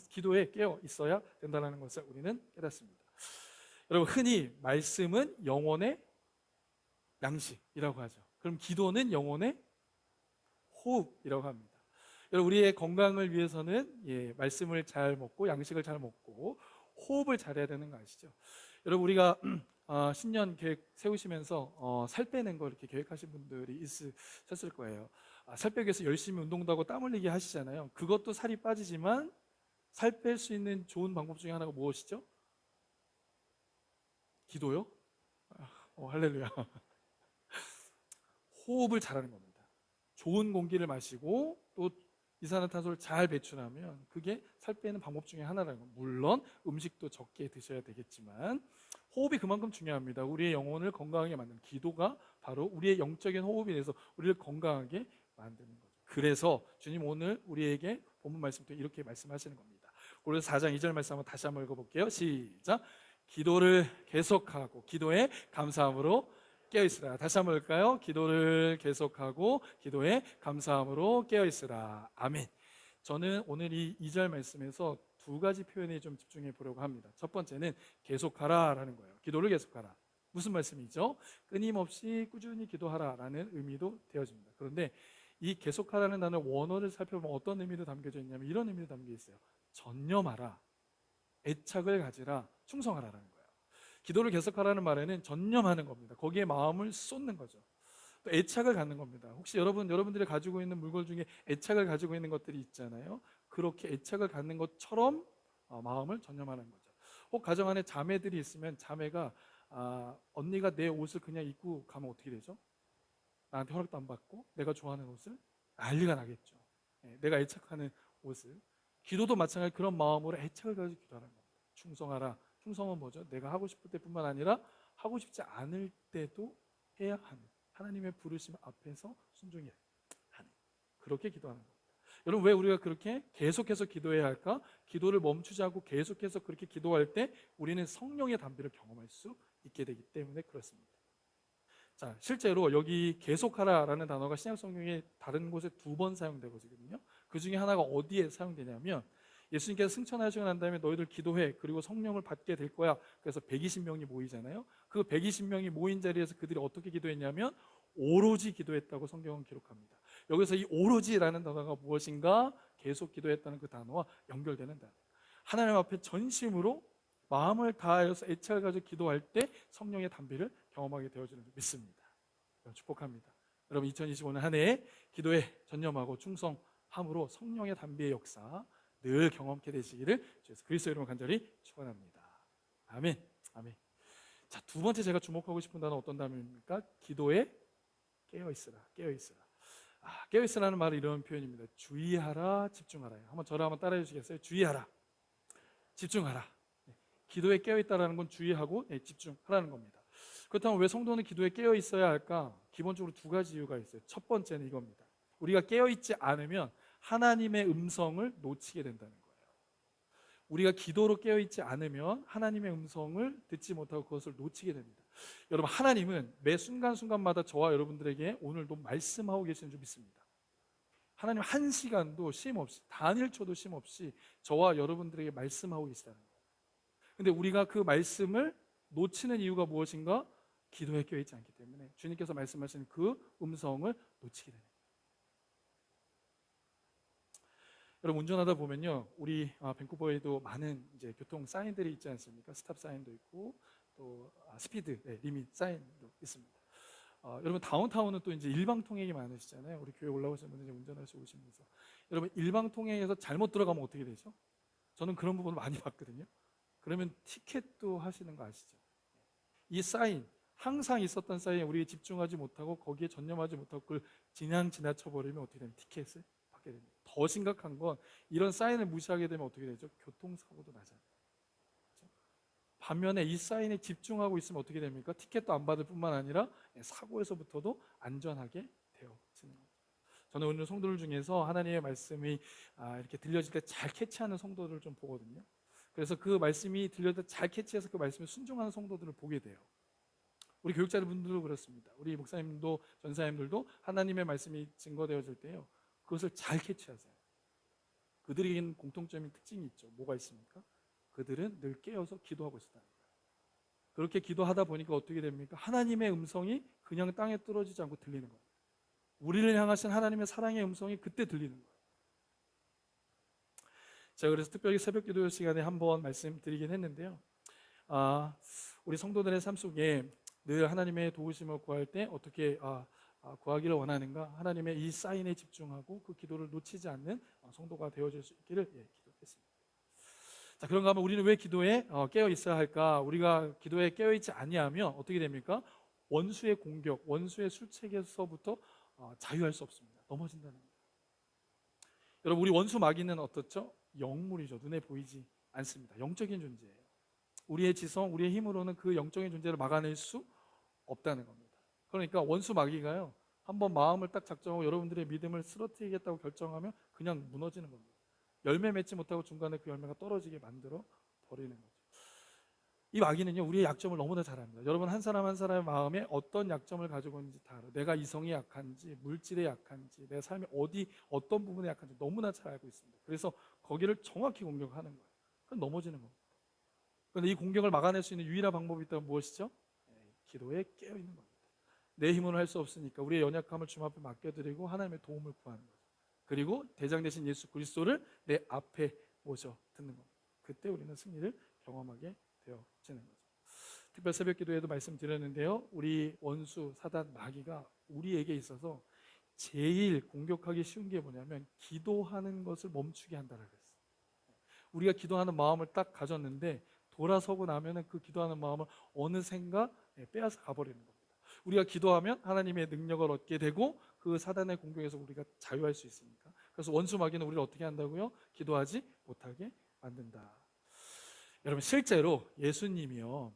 기도에 깨어 있어야 된다는 것을 우리는 깨닫습니다. 여러분, 흔히 말씀은 영혼의 양식이라고 하죠. 그럼 기도는 영혼의 호흡이라고 합니다. 여러분, 우리의 건강을 위해서는 말씀을 잘 먹고 양식을 잘 먹고 호흡을 잘해야 되는 거 아시죠? 여러분, 우리가 신년 계획 세우시면서 살 빼는 거 이렇게 계획하신 분들이 있으셨을 거예요. 살 빼기 위해서 열심히 운동도 하고 땀 흘리게 하시잖아요. 그것도 살이 빠지지만 살 뺄 수 있는 좋은 방법 중에 하나가 무엇이죠? 기도요? 할렐루야. 호흡을 잘하는 겁니다. 좋은 공기를 마시고 또 이산화탄소를 잘 배출하면 그게 살 빼는 방법 중에 하나라는 겁니다. 물론 음식도 적게 드셔야 되겠지만 호흡이 그만큼 중요합니다. 우리의 영혼을 건강하게 만드는 기도가 바로 우리의 영적인 호흡이 돼서 우리를 건강하게 만드는 거죠. 그래서 주님 오늘 우리에게 본문 말씀 때 이렇게 말씀하시는 겁니다. 고린도서 4장 2절 말씀 한번 다시 한번 읽어볼게요. 시작. 기도를 계속하고 기도에 감사함으로 깨어있으라. 다시 한번 볼까요? 기도를 계속하고 기도에 감사함으로 깨어있으라. 아멘. 저는 오늘 이 2절 말씀에서 두 가지 표현에 좀 집중해 보려고 합니다. 첫 번째는 계속하라 라는 거예요. 기도를 계속하라. 무슨 말씀이죠? 끊임없이 꾸준히 기도하라 라는 의미도 되어집니다. 그런데 이 계속하라는 단어 원어를 살펴보면 어떤 의미도 담겨져 있냐면 이런 의미도 담겨 있어요. 전념하라, 애착을 가지라, 충성하라라는 거예요. 기도를 계속하라는 말에는 전념하는 겁니다. 거기에 마음을 쏟는 거죠. 또 애착을 갖는 겁니다. 혹시 여러분들이 가지고 있는 물건 중에 애착을 가지고 있는 것들이 있잖아요. 그렇게 애착을 갖는 것처럼 마음을 전념하는 거죠. 혹 가정 안에 자매들이 있으면 자매가 언니가 내 옷을 그냥 입고 가면 어떻게 되죠? 나한테 허락도 안 받고 내가 좋아하는 옷을 난리가 나겠죠. 내가 애착하는 옷을. 기도도 마찬가지 그런 마음으로 애착을 가지고 기도하는 겁니다. 충성하라. 충성은 뭐죠? 내가 하고 싶을 때뿐만 아니라 하고 싶지 않을 때도 해야 하는 하나님의 부르심 앞에서 순종해야 하는 그렇게 기도하는 겁니다. 여러분, 왜 우리가 그렇게 계속해서 기도해야 할까? 기도를 멈추지 않고 계속해서 그렇게 기도할 때 우리는 성령의 담비를 경험할 수 있게 되기 때문에 그렇습니다. 자, 실제로 여기 계속하라라는 단어가 신약 성경에 다른 곳에 2번 사용되거든요. 그 중에 하나가 어디에 사용되냐면 예수님께서 승천하시고 난 다음에 너희들 기도해 그리고 성령을 받게 될 거야. 그래서 120명이 모이잖아요. 그 120명이 모인 자리에서 그들이 어떻게 기도했냐면 오로지 기도했다고 성경은 기록합니다. 여기서 이 오로지라는 단어가 무엇인가? 계속 기도했다는 그 단어와 연결되는 단어. 하나님 앞에 전심으로 마음을 다하여서 애착을 가지고 기도할 때 성령의 담비를 경험하게 되어지는 줄 믿습니다. 축복합니다. 여러분 2025년 한 해 기도에 전념하고 충성함으로 성령의 담비의 역사 늘 경험케 되시기를 주 예수 그리스도 이름으로 간절히 축원합니다. 아멘. 아멘. 자, 두 번째 제가 주목하고 싶은 단어 어떤 단어입니까? 기도에 깨어 있으라. 깨어 있으라. 깨어 있으라는 말은 이런 표현입니다. 주의하라, 집중하라. 한번 저를 한번 따라해 주시겠어요? 주의하라. 집중하라. 기도에 깨어 있다라는 건 주의하고 집중하라는 겁니다. 그렇다면 왜 성도는 기도에 깨어 있어야 할까? 기본적으로 두 가지 이유가 있어요. 첫 번째는 이겁니다. 우리가 깨어 있지 않으면 하나님의 음성을 놓치게 된다는 거예요. 우리가 기도로 깨어 있지 않으면 하나님의 음성을 듣지 못하고 그것을 놓치게 됩니다. 여러분, 하나님은 매 순간순간마다 저와 여러분들에게 오늘도 말씀하고 계시는 줄 믿습니다. 하나님 한 시간도 쉼 없이, 단일초도 쉼 없이 저와 여러분들에게 말씀하고 계시다는 거예요. 근데 우리가 그 말씀을 놓치는 이유가 무엇인가? 기도에 깨어 있지 않기 때문에 주님께서 말씀하시는 그 음성을 놓치게 되는 거예요. 여러분, 운전하다 보면요, 우리 밴쿠버에도 많은 이제 교통 사인들이 있지 않습니까? 스탑 사인도 있고 또 스피드 리밋 사인도 있습니다. 여러분, 다운타운은 또 이제 일방 통행이 많으시잖아요. 우리 교회 올라오시는 분들 이제 운전하시고 오시면서 여러분, 일방 통행에서 잘못 들어가면 어떻게 되죠? 저는 그런 부분을 많이 봤거든요. 그러면 티켓도 하시는 거 아시죠? 이 사인, 항상 있었던 사인에 우리가 집중하지 못하고 거기에 전념하지 못하고 그걸 그냥 지나쳐 버리면 어떻게 되면 티켓을 받게 됩니다. 더 심각한 건 이런 사인을 무시하게 되면 어떻게 되죠? 교통사고도 나잖아요. 그렇죠? 반면에 이 사인에 집중하고 있으면 어떻게 됩니까? 티켓도 안 받을 뿐만 아니라 사고에서부터도 안전하게 되어지는 거죠. 저는 오늘 성도들 중에서 하나님의 말씀이 이렇게 들려질 때 잘 캐치하는 성도들을 좀 보거든요. 그래서 그 말씀이 들려질 때 잘 캐치해서 그 말씀에 순종하는 성도들을 보게 돼요. 우리 교육자분들도 그렇습니다. 우리 목사님도 전사님들도 하나님의 말씀이 증거되어질 때요, 그것을 잘 캐치하세요. 그들에게는 공통점인 특징이 있죠. 뭐가 있습니까? 그들은 늘 깨어서 기도하고 있었다는 거예요. 그렇게 기도하다 보니까 어떻게 됩니까? 하나님의 음성이 그냥 땅에 떨어지지 않고 들리는 거예요. 우리를 향하신 하나님의 사랑의 음성이 그때 들리는 거예요. 제가 그래서 특별히 새벽 기도 시간에 한번 말씀드리긴 했는데요, 우리 성도들의 삶 속에 늘 하나님의 도우심을 구할 때 어떻게 구하기를 원하는가? 하나님의 이 사인에 집중하고 그 기도를 놓치지 않는 성도가 되어질 수 있기를 기도했습니다. 자, 그런가 하면 우리는 왜 기도에 깨어 있어야 할까? 우리가 기도에 깨어 있지 아니하면 어떻게 됩니까? 원수의 공격, 원수의 술책에서부터 자유할 수 없습니다. 넘어진다는 거예요. 여러분, 우리 원수 마귀는 어떻죠? 영물이죠. 눈에 보이지 않습니다. 영적인 존재예요. 우리의 지성, 우리의 힘으로는 그 영적인 존재를 막아낼 수 없다는 겁니다. 그러니까 원수 마귀가요, 한번 마음을 딱 작정하고 여러분들의 믿음을 쓰러뜨리겠다고 결정하면 그냥 무너지는 겁니다. 열매 맺지 못하고 중간에 그 열매가 떨어지게 만들어 버리는 거죠. 이 마귀는요, 우리의 약점을 너무나 잘 압니다. 여러분, 한 사람 한 사람의 마음에 어떤 약점을 가지고 있는지 다 알아요. 내가 이성이 약한지, 물질에 약한지, 내 삶의 어떤 부분에 약한지 너무나 잘 알고 있습니다. 그래서 거기를 정확히 공격하는 거예요. 그럼 넘어지는 겁니다. 그런데 이 공격을 막아낼 수 있는 유일한 방법이 있다면 무엇이죠? 기도에 깨어 있는 겁니다. 내 힘으로 할 수 없으니까 우리의 연약함을 주님 앞에 맡겨드리고 하나님의 도움을 구하는 거죠. 그리고 대장 되신 예수 그리스도를 내 앞에 모셔 듣는 겁니다. 그때 우리는 승리를 경험하게 되어지는 거죠. 특별 새벽 기도에도 말씀드렸는데요, 우리 원수 사단 마귀가 우리에게 있어서 제일 공격하기 쉬운 게 뭐냐면 기도하는 것을 멈추게 한다라고 했어요. 우리가 기도하는 마음을 딱 가졌는데 돌아서고 나면은 그 기도하는 마음을 어느샌가 빼앗아 가버리는 겁니다. 우리가 기도하면 하나님의 능력을 얻게 되고 그 사단의 공격에서 우리가 자유할 수 있으니까. 그래서 원수 마귀는 우리를 어떻게 한다고요? 기도하지 못하게 만든다. 여러분, 실제로 예수님이요,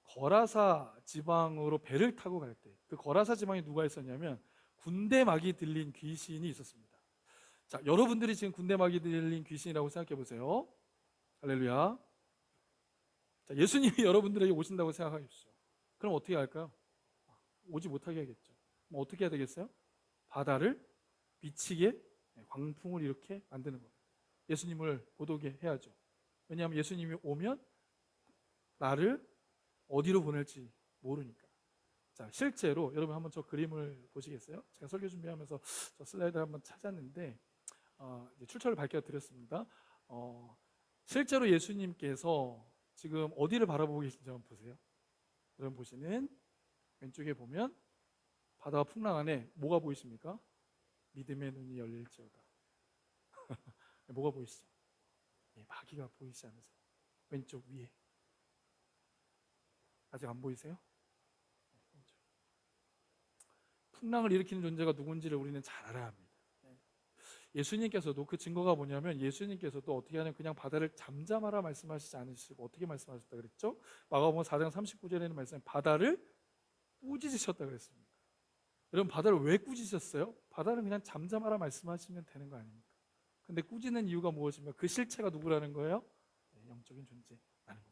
거라사 지방으로 배를 타고 갈 때 그 거라사 지방에 누가 있었냐면 군대 막이 들린 귀신이 있었습니다. 자, 여러분들이 지금 군대 막이 들린 귀신이라고 생각해 보세요. 할렐루야. 자, 예수님이 여러분들에게 오신다고 생각하십시오. 그럼 어떻게 할까요? 오지 못하게 하겠죠. 그럼 어떻게 해야 되겠어요? 바다를 미치게 광풍을 이렇게 만드는 거예요. 예수님을 못 오게 해야죠. 왜냐하면 예수님이 오면 나를 어디로 보낼지 모르니까. 자, 실제로 여러분 한번 저 그림을 보시겠어요? 제가 설교 준비하면서 저 슬라이드를 한번 찾았는데 출처를 밝혀드렸습니다. 실제로 예수님께서 지금 어디를 바라보고 계신지 한번 보세요. 여러분 보시는 왼쪽에 보면 바다와 풍랑 안에 뭐가 보이십니까? 믿음의 눈이 열릴지어다. 뭐가 보이시죠? 예, 마귀가 보이지 않으세요? 왼쪽 위에. 아직 안 보이세요? 왼쪽. 풍랑을 일으키는 존재가 누군지를 우리는 잘 알아야 합니다. 예수님께서도 그 증거가 뭐냐면 예수님께서도 어떻게 하냐면 그냥 바다를 잠잠하라 말씀하시지 않으시고 어떻게 말씀하셨다 그랬죠? 마가복음 4장 39절에는 말씀 바다를 꾸짖으셨다 그랬습니다. 여러분 바다를 왜 꾸짖으셨어요? 바다를 그냥 잠잠하라 말씀하시면 되는 거 아닙니까? 근데 꾸짖는 이유가 무엇입니까? 그 실체가 누구라는 거예요? 영적인 존재라는 겁니다.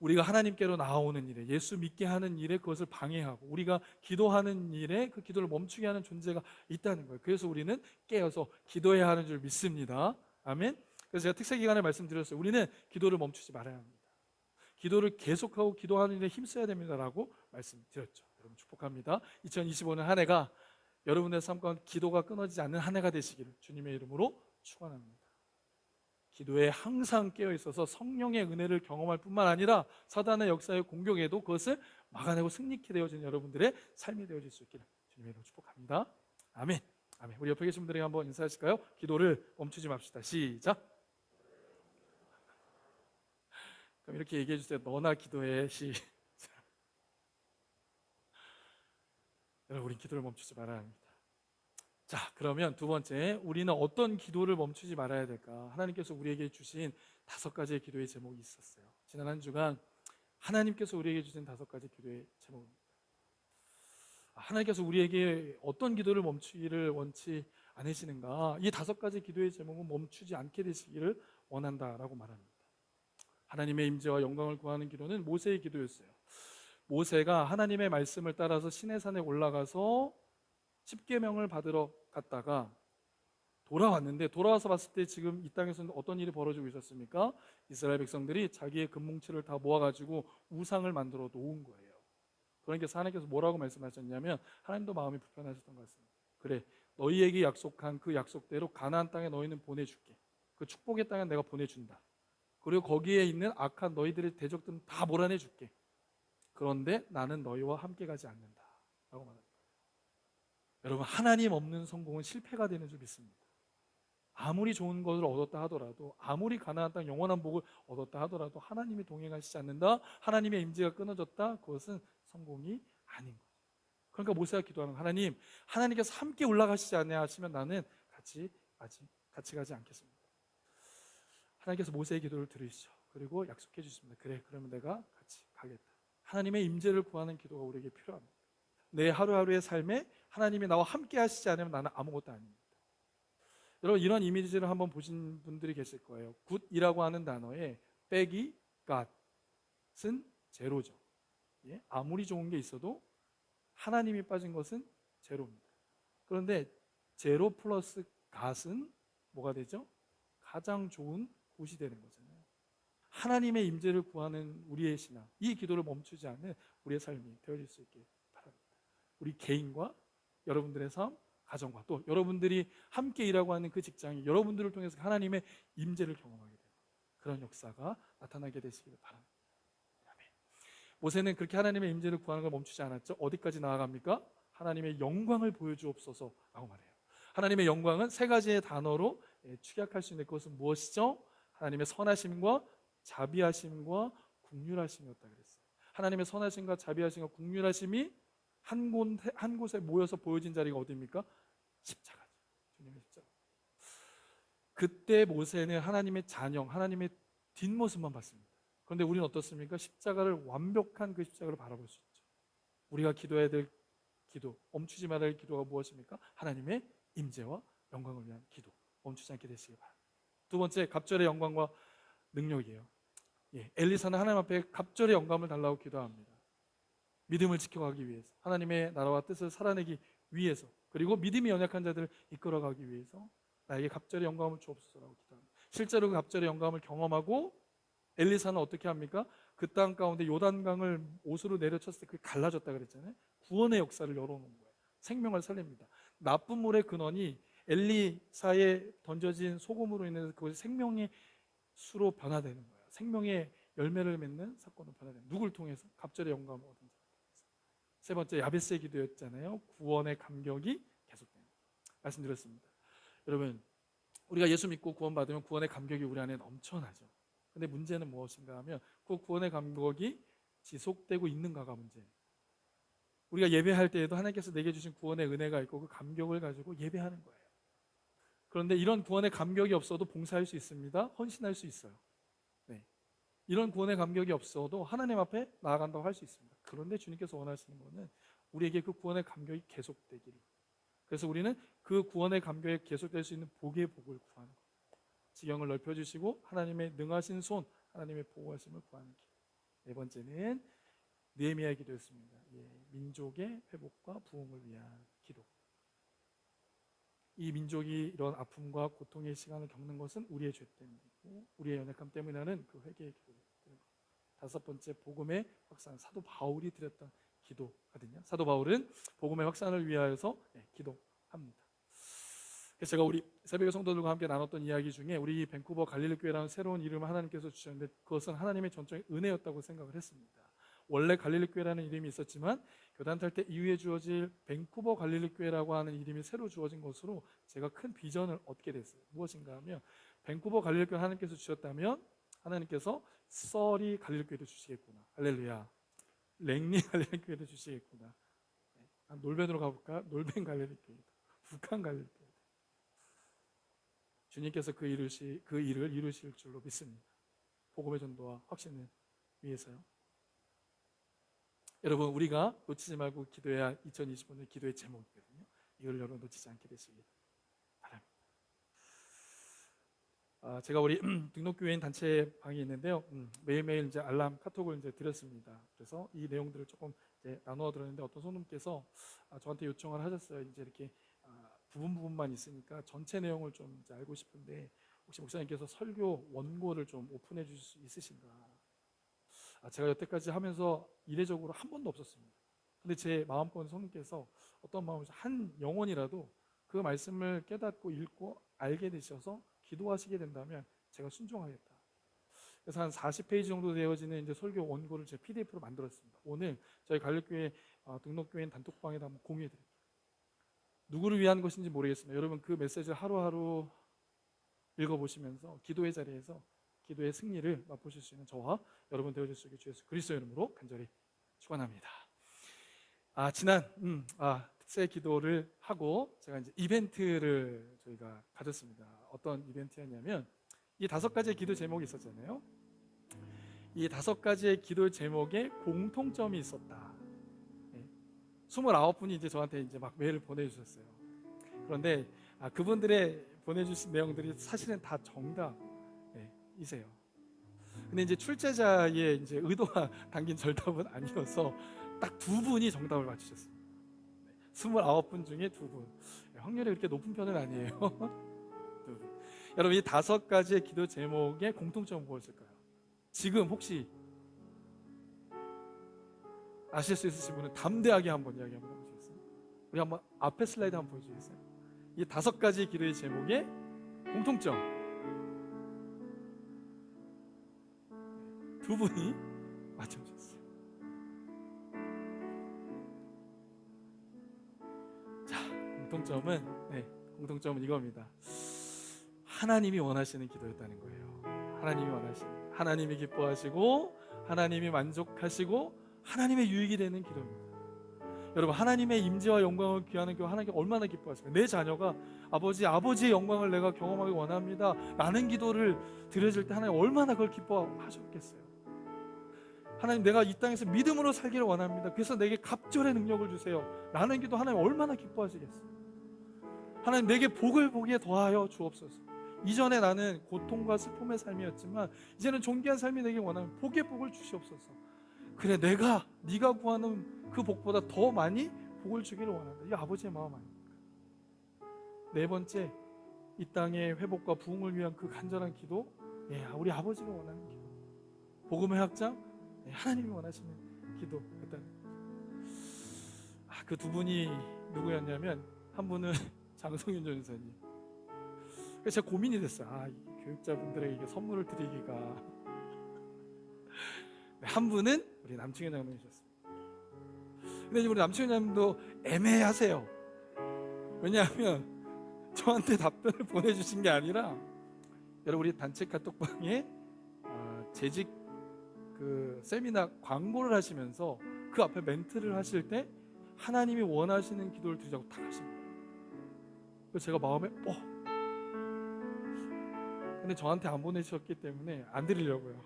우리가 하나님께로 나아오는 일에 예수 믿게 하는 일에 그것을 방해하고 우리가 기도하는 일에 그 기도를 멈추게 하는 존재가 있다는 거예요. 그래서 우리는 깨어서 기도해야 하는 줄 믿습니다. 아멘. 그래서 제가 특세 기간에 말씀드렸어요. 우리는 기도를 멈추지 말아야 합니다. 기도를 계속하고 기도하는 일에 힘써야 됩니다라고 말씀드렸죠. 여러분 축복합니다. 2025년 한 해가 여러분의 삶 가운데 기도가 끊어지지 않는 한 해가 되시기를 주님의 이름으로 축원합니다. 기도에 항상 깨어 있어서 성령의 은혜를 경험할 뿐만 아니라 사단의 역사의 공격에도 그것을 막아내고 승리케 되어지는 여러분들의 삶이 되어질 수 있기를 주님의 이름으로 축복합니다. 아멘. 아멘. 우리 옆에 계신 분들에게 한번 인사하실까요? 기도를 멈추지 맙시다. 시작. 그럼 이렇게 얘기해 주세요. 너나 기도해. 시작. 여러분 우리 기도를 멈추지 말아야 합니다. 자, 그러면 두 번째, 우리는 어떤 기도를 멈추지 말아야 될까? 하나님께서 우리에게 주신 5가지의 기도의 제목이 있었어요. 지난 한 주간 하나님께서 우리에게 주신 5가지 기도의 제목입니다. 하나님께서 우리에게 어떤 기도를 멈추기를 원치 않으시는가? 이 5가지 기도의 제목은 멈추지 않게 되시기를 원한다라고 말합니다. 하나님의 임재와 영광을 구하는 기도는 모세의 기도였어요. 모세가 하나님의 말씀을 따라서 시내산에 올라가서 십계명을 받으러 갔다가 돌아왔는데 돌아와서 봤을 때 지금 이 땅에서는 어떤 일이 벌어지고 있었습니까? 이스라엘 백성들이 자기의 금뭉치를 다 모아가지고 우상을 만들어 놓은 거예요. 그러니까 하나님께서 뭐라고 말씀하셨냐면 하나님도 마음이 불편하셨던 것 같습니다. 그래, 너희에게 약속한 그 약속대로 가나안 땅에 너희는 보내줄게. 그 축복의 땅에 내가 보내준다. 그리고 거기에 있는 악한 너희들의 대적들은 다 몰아내줄게. 그런데 나는 너희와 함께 가지 않는다 라고 말합니다. 여러분 하나님 없는 성공은 실패가 되는 줄 믿습니다. 아무리 좋은 것을 얻었다 하더라도 아무리 가나안 땅 영원한 복을 얻었다 하더라도 하나님이 동행하시지 않는다, 하나님의 임재가 끊어졌다, 그것은 성공이 아닌 거죠. 그러니까 모세가 기도하는 하나님, 하나님께서 함께 올라가시지 않냐 하시면 나는 같이 가지 않겠습니다. 하나님께서 모세의 기도를 들으시죠. 그리고 약속해 주십니다. 그래, 그러면 내가 같이 가겠다. 하나님의 임재를 구하는 기도가 우리에게 필요합니다. 내 하루하루의 삶에 하나님이 나와 함께 하시지 않으면 나는 아무것도 아닙니다. 여러분 이런 이미지를 한번 보신 분들이 계실 거예요. 굿이라고 하는 단어에 빼기 got은 제로죠. 예? 아무리 좋은 게 있어도 하나님이 빠진 것은 제로입니다. 그런데 제로 플러스 got은 뭐가 되죠? 가장 좋은 굿이 되는 거잖아요. 하나님의 임재를 구하는 우리의 신앙, 이 기도를 멈추지 않는 우리의 삶이 되어질 수 있게 바랍니다. 우리 개인과 여러분들의 삶, 가정과 또 여러분들이 함께 일하고 하는 그 직장이 여러분들을 통해서 하나님의 임재를 경험하게 되는 그런 역사가 나타나게 되시기를 바랍니다. 아멘. 모세는 그렇게 하나님의 임재를 구하는 걸 멈추지 않았죠. 어디까지 나아갑니까? 하나님의 영광을 보여주옵소서라고 말해요. 하나님의 영광은 3가지의 단어로 축약할 수 있는 그것은 무엇이죠? 하나님의 선하심과 자비하심과 긍휼하심이었다 그랬어요. 하나님의 선하심과 자비하심과 긍휼하심이 한 곳에 모여서 보여진 자리가 어디입니까? 십자가죠. 주님의 십자가. 그때 모세는 하나님의 잔영, 하나님의 뒷모습만 봤습니다. 그런데 우리는 어떻습니까? 십자가를 완벽한 그 십자가를 바라볼 수 있죠. 우리가 기도해야 될 기도, 멈추지 말아야 할 기도가 무엇입니까? 하나님의 임재와 영광을 위한 기도, 멈추지 않게 되시기 바랍니다. 두 번째, 갑절의 영광과 능력이에요. 엘리사는 하나님 앞에 갑절의 영광을 달라고 기도합니다. 믿음을 지켜가기 위해서, 하나님의 나라와 뜻을 살아내기 위해서, 그리고 믿음이 연약한 자들을 이끌어가기 위해서 나에게 갑절의 영광을 주옵소서라고 기도합니다. 실제로 그 갑절의 영광을 경험하고 엘리사는 어떻게 합니까? 그 땅 가운데 요단강을 옷으로 내려쳤을 때 그게 갈라졌다 그랬잖아요. 구원의 역사를 열어놓은 거예요. 생명을 살립니다. 나쁜 물의 근원이 엘리사에 던져진 소금으로 인해서 그것이 생명의 수로 변화되는 거예요. 생명의 열매를 맺는 사건으로 변화되는, 누굴 통해서? 갑절의 영광을 얻은 자. 세 번째 야베스의 기도였잖아요. 구원의 감격이 계속되는 말씀드렸습니다. 여러분, 우리가 예수 믿고 구원받으면 구원의 감격이 우리 안에 넘쳐나죠. 근데 문제는 무엇인가 하면 그 구원의 감격이 지속되고 있는가가 문제예요. 우리가 예배할 때에도 하나님께서 내게 주신 구원의 은혜가 있고 그 감격을 가지고 예배하는 거예요. 그런데 이런 구원의 감격이 없어도 봉사할 수 있습니다. 헌신할 수 있어요. 네. 이런 구원의 감격이 없어도 하나님 앞에 나아간다고 할 수 있습니다. 그런데 주님께서 원하시는 것은 우리에게 그 구원의 감격이 계속되기를. 그래서 우리는 그 구원의 감격이 계속될 수 있는 복의 복을 구하는 거예요. 지경을 넓혀주시고 하나님의 능하신 손, 하나님의 보호하심을 구하는 길. 네 번째는 느헤미야의 기도였습니다. 민족의 회복과 부흥을 위한 기도. 이 민족이 이런 아픔과 고통의 시간을 겪는 것은 우리의 죄 때문이고 우리의 연약함 때문이라는 그 회개의 기도를 드리는 것. 다섯 번째, 복음의 확산. 사도 바울이 드렸던 기도거든요. 사도 바울은 복음의 확산을 위하여서 기도합니다. 그래서 제가 우리 새벽의 성도들과 함께 나눴던 이야기 중에 우리 밴쿠버 갈릴리 교회라는 새로운 이름을 하나님께서 주셨는데 그것은 하나님의 전적인 은혜였다고 생각을 했습니다. 원래 갈릴리 교회라는 이름이 있었지만 교단 탈퇴 이후에 주어질 밴쿠버 갈릴리 교회라고 하는 이름이 새로 주어진 것으로 제가 큰 비전을 얻게 됐어요. 무엇인가 하면 밴쿠버 갈릴리 교회 하나님께서 주셨다면 하나님께서 서리 갈릴리 교회도 주시겠구나. 할렐루야. 랭리 갈릴리 교회도 주시겠구나. 놀벤으로 가볼까? 놀벤 갈릴리 교회도, 북한 갈릴리 교회도. 주님께서 그 일을 이루실 줄로 믿습니다. 복음의 전도와 확신을 위해서요. 여러분, 우리가 놓치지 말고 기도해야 2025년 기도의 제목이거든요. 이걸 여러분 놓치지 않게 되시길 바랍니다. 제가 우리 등록교회인 단체 방이 있는데요. 매일매일 이제 알람 카톡을 이제 드렸습니다. 그래서 이 내용들을 조금 이제 나누어 드렸는데 어떤 손님께서 저한테 요청을 하셨어요. 이제 이렇게 부분만 있으니까 전체 내용을 좀 이제 알고 싶은데 혹시 목사님께서 설교 원고를 좀 오픈해 주실 수 있으신가? 제가 여태까지 하면서 이례적으로 한 번도 없었습니다. 근데 제 마음껏 손님께서 어떤 마음으로 한 영혼이라도 그 말씀을 깨닫고 읽고 알게 되셔서 기도하시게 된다면 제가 순종하겠다. 그래서 한 40페이지 정도 되어지는 이제 설교 원고를 제 PDF로 만들었습니다. 오늘 저희 갈릴교회 등록교회인 단톡방에다 한번 공유해 드릴게요. 누구를 위한 것인지 모르겠습니다. 여러분 그 메시지를 하루하루 읽어보시면서 기도의 자리에서 기도의 승리를 맛보실 수 있는 저와 여러분 되어줄 수 있게 주 예수 그리스도의 이름으로 간절히 축원합니다. 지난 특세 기도를 하고 제가 이제 이벤트를 저희가 가졌습니다. 어떤 이벤트였냐면 이 5가지의 기도 제목이 있었잖아요. 이 5가지의 기도 제목에 공통점이 있었다. 29분이 이제 저한테 이제 막 메일을 보내주셨어요. 그런데 그분들의 보내주신 내용들이 사실은 다 정답이세요. 근데 이제 출제자의 이제 의도가 담긴 정답은 아니어서 딱 2분이 정답을 맞추셨습니다. 29분 중에 2분. 확률이 그렇게 높은 편은 아니에요. 2분. 여러분 이 5가지의 기도 제목의 공통점은 무엇일까요? 지금 혹시 아실 수 있으신 분은 담대하게 한번 이야기 한번 해보시겠어요? 우리 한번 앞에 슬라이드 한번 보여주시겠어요? 이 5가지 기도의 제목의 공통점 2분이 맞춰주셨어요. 자, 공통점은 이겁니다. 하나님이 원하시는 기도였다는 거예요. 하나님이 기뻐하시고 하나님이 만족하시고 하나님의 유익이 되는 기도입니다. 여러분 하나님의 임재와 영광을 귀하는 교회 하나님께 얼마나 기뻐하십니까? 내 자녀가 아버지의 영광을 내가 경험하기 원합니다 라는 기도를 드려질 때 하나님 얼마나 그걸 기뻐하셨겠어요. 하나님 내가 이 땅에서 믿음으로 살기를 원합니다. 그래서 내게 갑절의 능력을 주세요 라는 기도 하나님 얼마나 기뻐하시겠어요. 하나님 내게 복을 보기에 더하여 주옵소서. 이전에 나는 고통과 슬픔의 삶이었지만 이제는 존귀한 삶이 내게 원하면 복의 복을 주시옵소서. 그래 네가 구하는 그 복보다 더 많이 복을 주기를 원한다. 이게 아버지의 마음 아닙니까? 4번째, 이 땅의 회복과 부흥을 위한 그 간절한 기도, 우리 아버지가 원하는 기도. 복음의 확장, 하나님이 원하시는 기도였다는 그 2분이 누구였냐면 한 분은 장성윤 전사님. 그래서 제가 고민이 됐어요. 이 교육자분들에게 이게 선물을 드리기가. 한 분은 우리 남충현 장로님이셨습니다. 근데 우리 남친님도 애매하세요. 왜냐하면 저한테 답변을 보내주신 게 아니라, 여러분 우리 단체 카톡방에 재직 그 세미나 광고를 하시면서 그 앞에 멘트를 하실 때 하나님이 원하시는 기도를 드리자고 딱 하신 거예요. 그래서 제가 마음에 근데 저한테 안 보내셨기 때문에 안 드리려고요.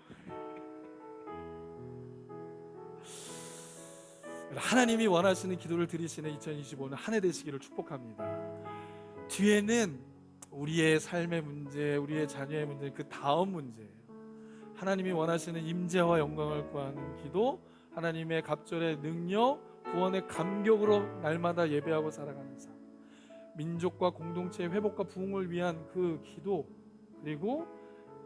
하나님이 원하시는 기도를 드리시는 2025년 한 해 되시기를 축복합니다. 뒤에는 우리의 삶의 문제, 우리의 자녀의 문제, 그 다음 문제예요. 하나님이 원하시는 임재와 영광을 구하는 기도, 하나님의 갑절의 능력, 구원의 감격으로 날마다 예배하고 살아가는 삶, 민족과 공동체의 회복과 부흥을 위한 그 기도, 그리고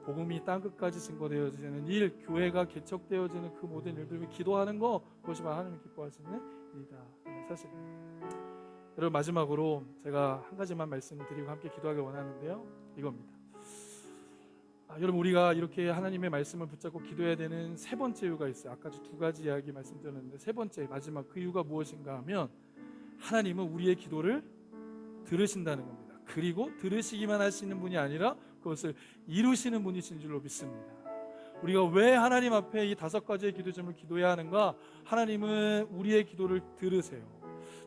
복음이 땅끝까지 증거되어지는 일, 교회가 개척되어지는 그 모든 일들을 기도하는 것, 그것이 바로 하나님이 기뻐하시는 일이다. 사실 여러분, 마지막으로 제가 한 가지만 말씀드리고 함께 기도하길 원하는데요, 이겁니다. 여러분, 우리가 이렇게 하나님의 말씀을 붙잡고 기도해야 되는 세 번째 이유가 있어요. 아까 두 가지 이야기 말씀드렸는데 세 번째, 마지막 그 이유가 무엇인가 하면, 하나님은 우리의 기도를 들으신다는 겁니다. 그리고 들으시기만 하시는 분이 아니라 그것을 이루시는 분이신 줄로 믿습니다. 우리가 왜 하나님 앞에 이 5가지의 기도 제목을 기도해야 하는가? 하나님은 우리의 기도를 들으세요.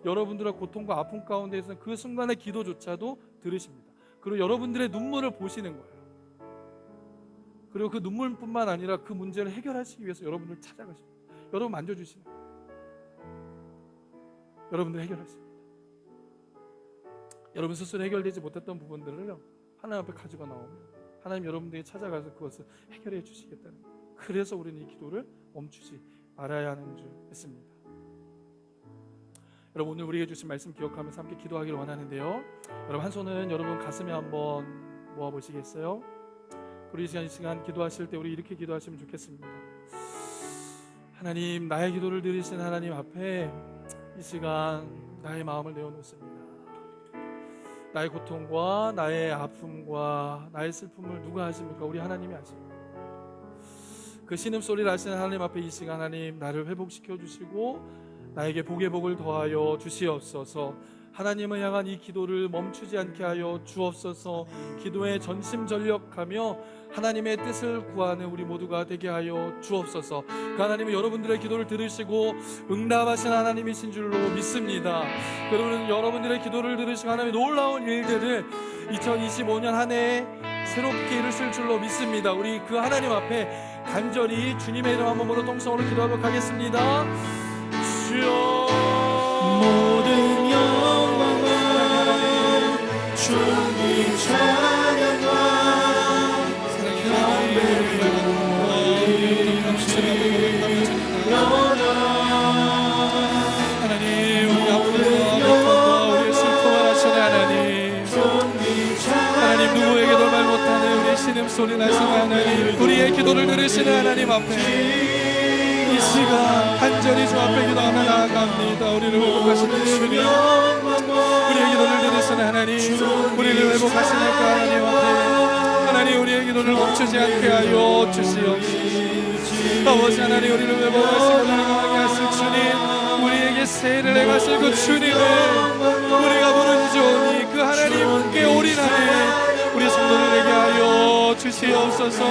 여러분들의 고통과 아픔 가운데에서는 그 순간의 기도조차도 들으십니다. 그리고 여러분들의 눈물을 보시는 거예요. 그리고 그 눈물뿐만 아니라 그 문제를 해결하시기 위해서 여러분을 찾아가십니다. 여러분 만져주시는 거예요. 여러분들 해결하십니다. 여러분 스스로 해결되지 못했던 부분들을요, 하나님 앞에 가지고 나오면 하나님 여러분들이 찾아가서 그것을 해결해 주시겠다는 거예요. 그래서 우리는 이 기도를 멈추지 말아야 하는 줄 믿습니다. 여러분, 오늘 우리에게 주신 말씀 기억하면서 함께 기도하기를 원하는데요, 여러분 한 손은 여러분 가슴에 한번 모아보시겠어요? 우리 이 시간 기도하실 때 우리 이렇게 기도하시면 좋겠습니다. 하나님, 나의 기도를 들으신 하나님 앞에 이 시간 나의 마음을 내어놓습니다. 나의 고통과 나의 아픔과 나의 슬픔을 누가 아십니까? 우리 하나님이 아십니다. 그 신음소리를 하시는 하나님 앞에 이 시간 하나님, 나를 회복시켜 주시고 나에게 복의 복을 더하여 주시옵소서. 하나님을 향한 이 기도를 멈추지 않게 하여 주옵소서. 기도에 전심전력하며 하나님의 뜻을 구하는 우리 모두가 되게 하여 주옵소서. 그 하나님은 여러분들의 기도를 들으시고 응답하신 하나님이신 줄로 믿습니다. 여러분은 여러분들의 기도를 들으시고 하나님의 놀라운 일들을 2025년 한 해 새롭게 이루실 줄로 믿습니다. 우리 그 하나님 앞에 간절히 주님의 이름 한 번으로 통성으로 기도하도록 하겠습니다. 주여, 모든 영광과 존귀 찬양과 하나님, 우리 아픔과 고통과 우리의 슬픔을 하시는 하나님, 누구에게도 말 못하는 우리의 신음소리 나시는 하나님, 우리의 기도를 들으시는 하나님 앞에 이 시간 간절히 주 앞에 기도하며 나아갑니다. 우리를 회복하시는 주님, 우리의 기도를 들으시는 하나님, 우리를 회복하시는 그 하나님 앞에 하나님, 우리의 기도를 멈추지 않게 하여 주시옵소서. 아버지 하나님, 우리를 회복하시고 건강하게 하실 주님, 우리에게 세를 행하실 그 주님을 우리가 부르짖으오니 그 하나님께 올인하네 우리 성도들에게 하여 주시옵소서.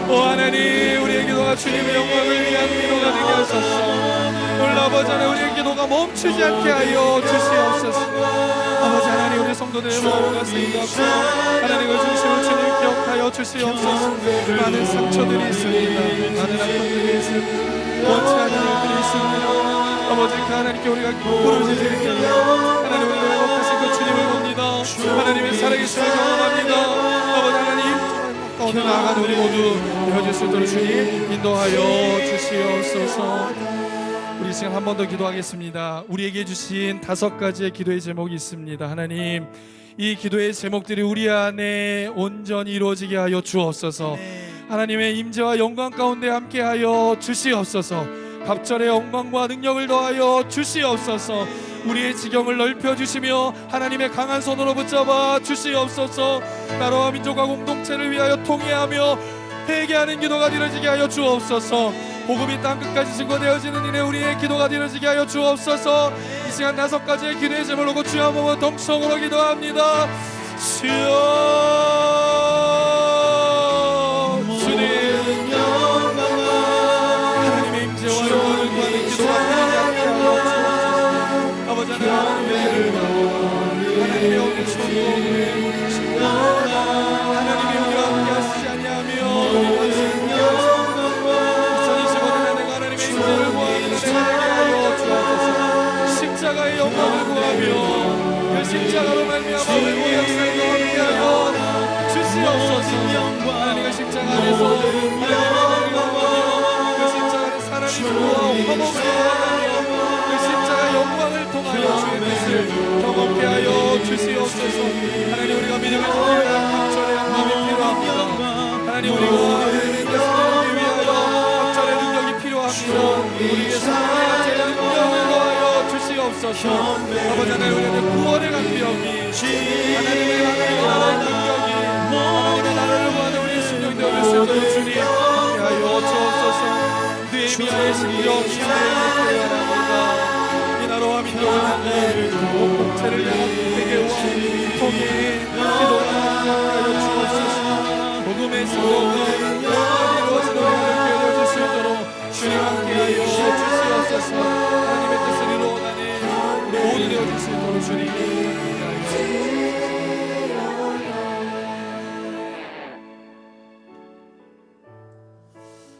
오 하나님, 우리의 기도가 주님의 영광을 위한 기도가 되게 하소서. 오늘 아버지 하나님, 우리의 기도가 멈추지 않게 하여 주시옵소서. 아버지 하나님, 우리 성도들의 마음과 생각과 하나님의 중심을 주님 기억하여 주시옵소서. 많은 상처들이 있습니다. 많은 아픔들이 있습니다. 원치 않는 일들이 있습니다. 아버지, 그 하나님께 우리가 부르짖을 때 하나님, 우리를 회복하신 그 주님을 봅니다. 하나님의 살아계심을 경험합니다. 아버지 하나님, 가운데 나아가는 우리 모두 되어질 수 있도록 주님 인도하여 주시옵소서. 우리 시간 한 번 더 기도하겠습니다. 우리에게 주신 5가지의 기도의 제목이 있습니다. 하나님, 이 기도의 제목들이 우리 안에 온전히 이루어지게 하여 주옵소서. 하나님의 임재와 영광 가운데 함께하여 주시옵소서. 갑절의 영광과 능력을 더하여 주시옵소서. 우리의 지경을 넓혀주시며 하나님의 강한 손으로 붙잡아 주시옵소서. 나라와 민족과 공동체를 위하여 통회하며 회개하는 기도가 이루어지게 하여 주옵소서. 복음이 땅끝까지 증거되어지는 일에 우리의 기도가 되어지게 하여 주옵소서. 이 시간 5가지의 기도의 제목을 놓고 주여 한 번만 동성으로 기도합니다. 주여, 주님 하나님의 임재와 영광을 구하는 기도가 되지 않게 하여 주옵소서. 아버지 하나님의 어린 손으로 하나님의 우리와 함께 하시지 아니하며 2025년에 내가 하나님의 임재를 구하는 은혜가 되게 하여 주옵소서. 십자가의 영광을 구하며 그 십자가로 말미암아 회복의 역사를 함께하여 주시옵소서. 하나님의 십자가 안에서 그 십자가 안에 사람이 죽어와 화목을 하며 그 십자가 영광을 통하여 주의 뜻을 경험케 하여 주시옵소서. 하나님 우리가 믿음을 통하여 각절의 영광이 필요합니다. 하나님 우리가 하나님의 뜻을 이루기 위하여 각절의 능력이 필요합니다. 우리의 삶의 각절의 능력을 더하여 주시옵소서. 아버지 하나님 우리의 구원의 간병이 하나님의 나라의 능력이 하나님의 나라를 구하는 우리의 심령이 되어줄 수 있도록 주님 함께하여 주옵소서. 느헤미야의 심령 이스라엘의 나라보다 이 나라와 민족을 향해 공동체를 향한 회개와 통일 기도가 하여 주옵소서. 복음의 승복은 영원히 이루어지는 우리가 되어줄 수 있도록 주님 함께하여 주시옵소서. 하나님의 뜻을 이루어가는 우리 모두 되어줄 수 있도록 주님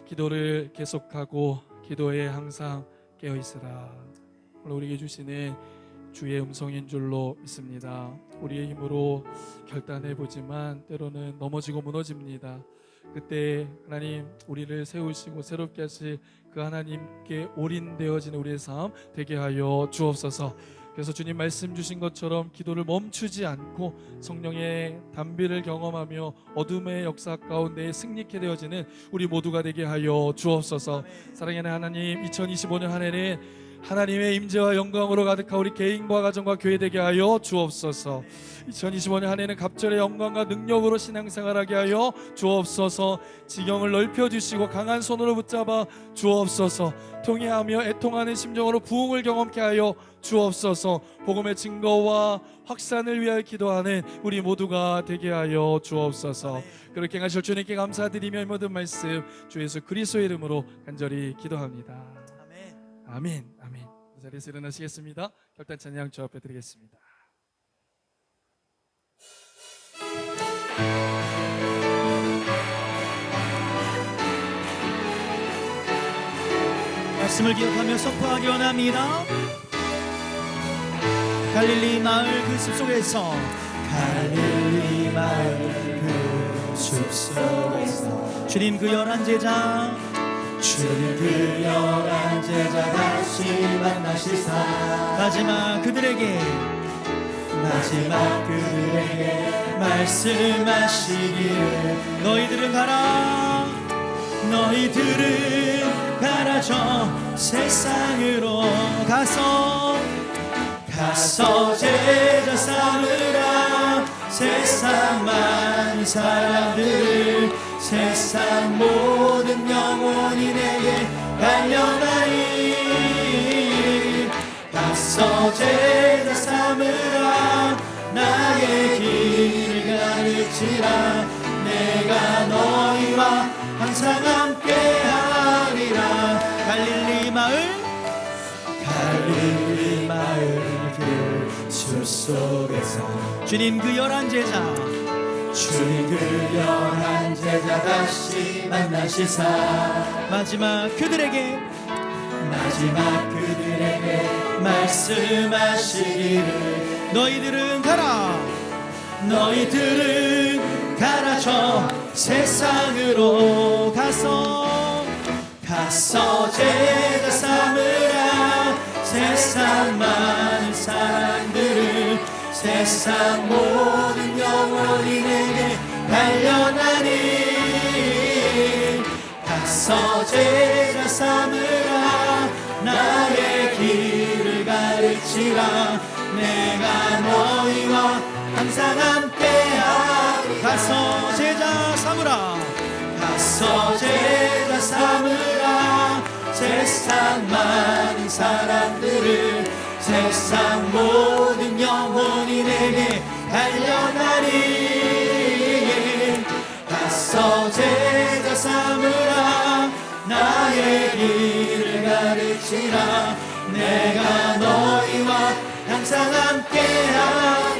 기도를 계속하고 기도에 항상 깨어있으라. 오늘 우리에게 주시는 주의 음성인 줄로 믿습니다. 우리의 힘으로 결단해보지만 때로는 넘어지고 무너집니다. 그때 하나님 우리를 세우시고 새롭게 하실 그 하나님께 올인되어지는 우리의 삶 되게 하여 주옵소서. 그래서 주님 말씀 주신 것처럼 기도를 멈추지 않고 성령의 담비를 경험하며 어둠의 역사 가운데 승리케 되어지는 우리 모두가 되게 하여 주옵소서. 사랑하는 하나님, 2025년 한 해는 하나님의 임재와 영광으로 가득한 우리 개인과 가정과 교회 되게 하여 주옵소서. 2025년 한 해는 갑절의 영광과 능력으로 신앙생활하게 하여 주옵소서. 지경을 넓혀주시고 강한 손으로 붙잡아 주옵소서. 통회하며 애통하는 심정으로 부흥을 경험케 하여 주옵소서. 복음의 증거와 확산을 위하여 기도하는 우리 모두가 되게 하여 주옵소서. 그렇게 하실 주님께 감사드리며 이 모든 말씀 주 예수 그리스도의 이름으로 간절히 기도합니다. 아멘. 아멘. 이 자리에서 일어나시겠습니다. 결단 찬양 주 앞에 드리겠습니다. 말씀을 기억하며 선포하기 원합니다. 갈릴리 마을 그 숲속에서 갈릴리 마을 그 숲속에서 주님 그 11제자 주님 그 11제자 다시 만나시사 마지막 그들에게 말씀하시기를 너희들은 가라 저 세상으로 가서 제자 삼으라 세상 많은 사람들을 세상 모든 영혼이 내게 달려나니 가서 제자 삼으라 나의 길을 가르치라 내가 너희와 항상 함께하리라. 갈릴리 마을 그 숲속에서 주님 그 11제자 다시 만나시사 마지막 그들에게 말씀하시기를 너희들은 가라 저 세상으로 가서 제자 삼으라 세상 많은 사람들을 세상 모든 영혼이 내게 달려나니 가서 제자 삼으라 나의 길을 가르치라 내가 너희와 항상 함께하리 가서 제자 삼으라 세상 많은 사람들을 세상 모든 영혼이 내게 달려나니 가서 제자 삼으라 나의 길을 가르치라 내가 너희와 항상 함께하리라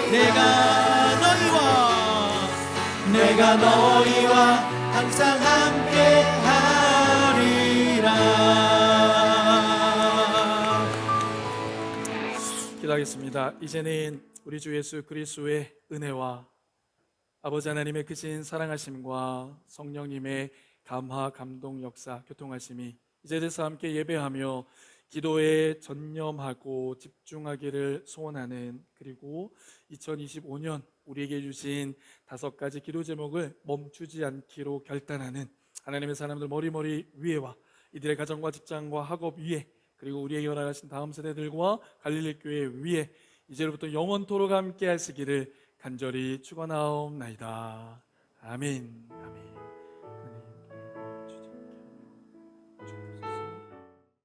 내가 너희와 항상 함께하리라. 기도하겠습니다. 이제는 우리 주 예수 그리스도의 은혜와 아버지 하나님의 크신 사랑하심과 성령님의 감화, 감동, 역사, 교통하심이 이제 돼서 함께 예배하며 기도에 전념하고 집중하기를 소원하는, 그리고 2025년 우리에게 주신 5가지 기도 제목을 멈추지 않기로 결단하는 하나님의 사람들 머리머리 위에와 이들의 가정과 직장과 학업 위에, 그리고 우리에게 허락하신 다음 세대들과 갈릴리 교회 위에 이제로부터 영원토록 함께 하시기를 간절히 축원하옵나이다. 아멘. 아멘.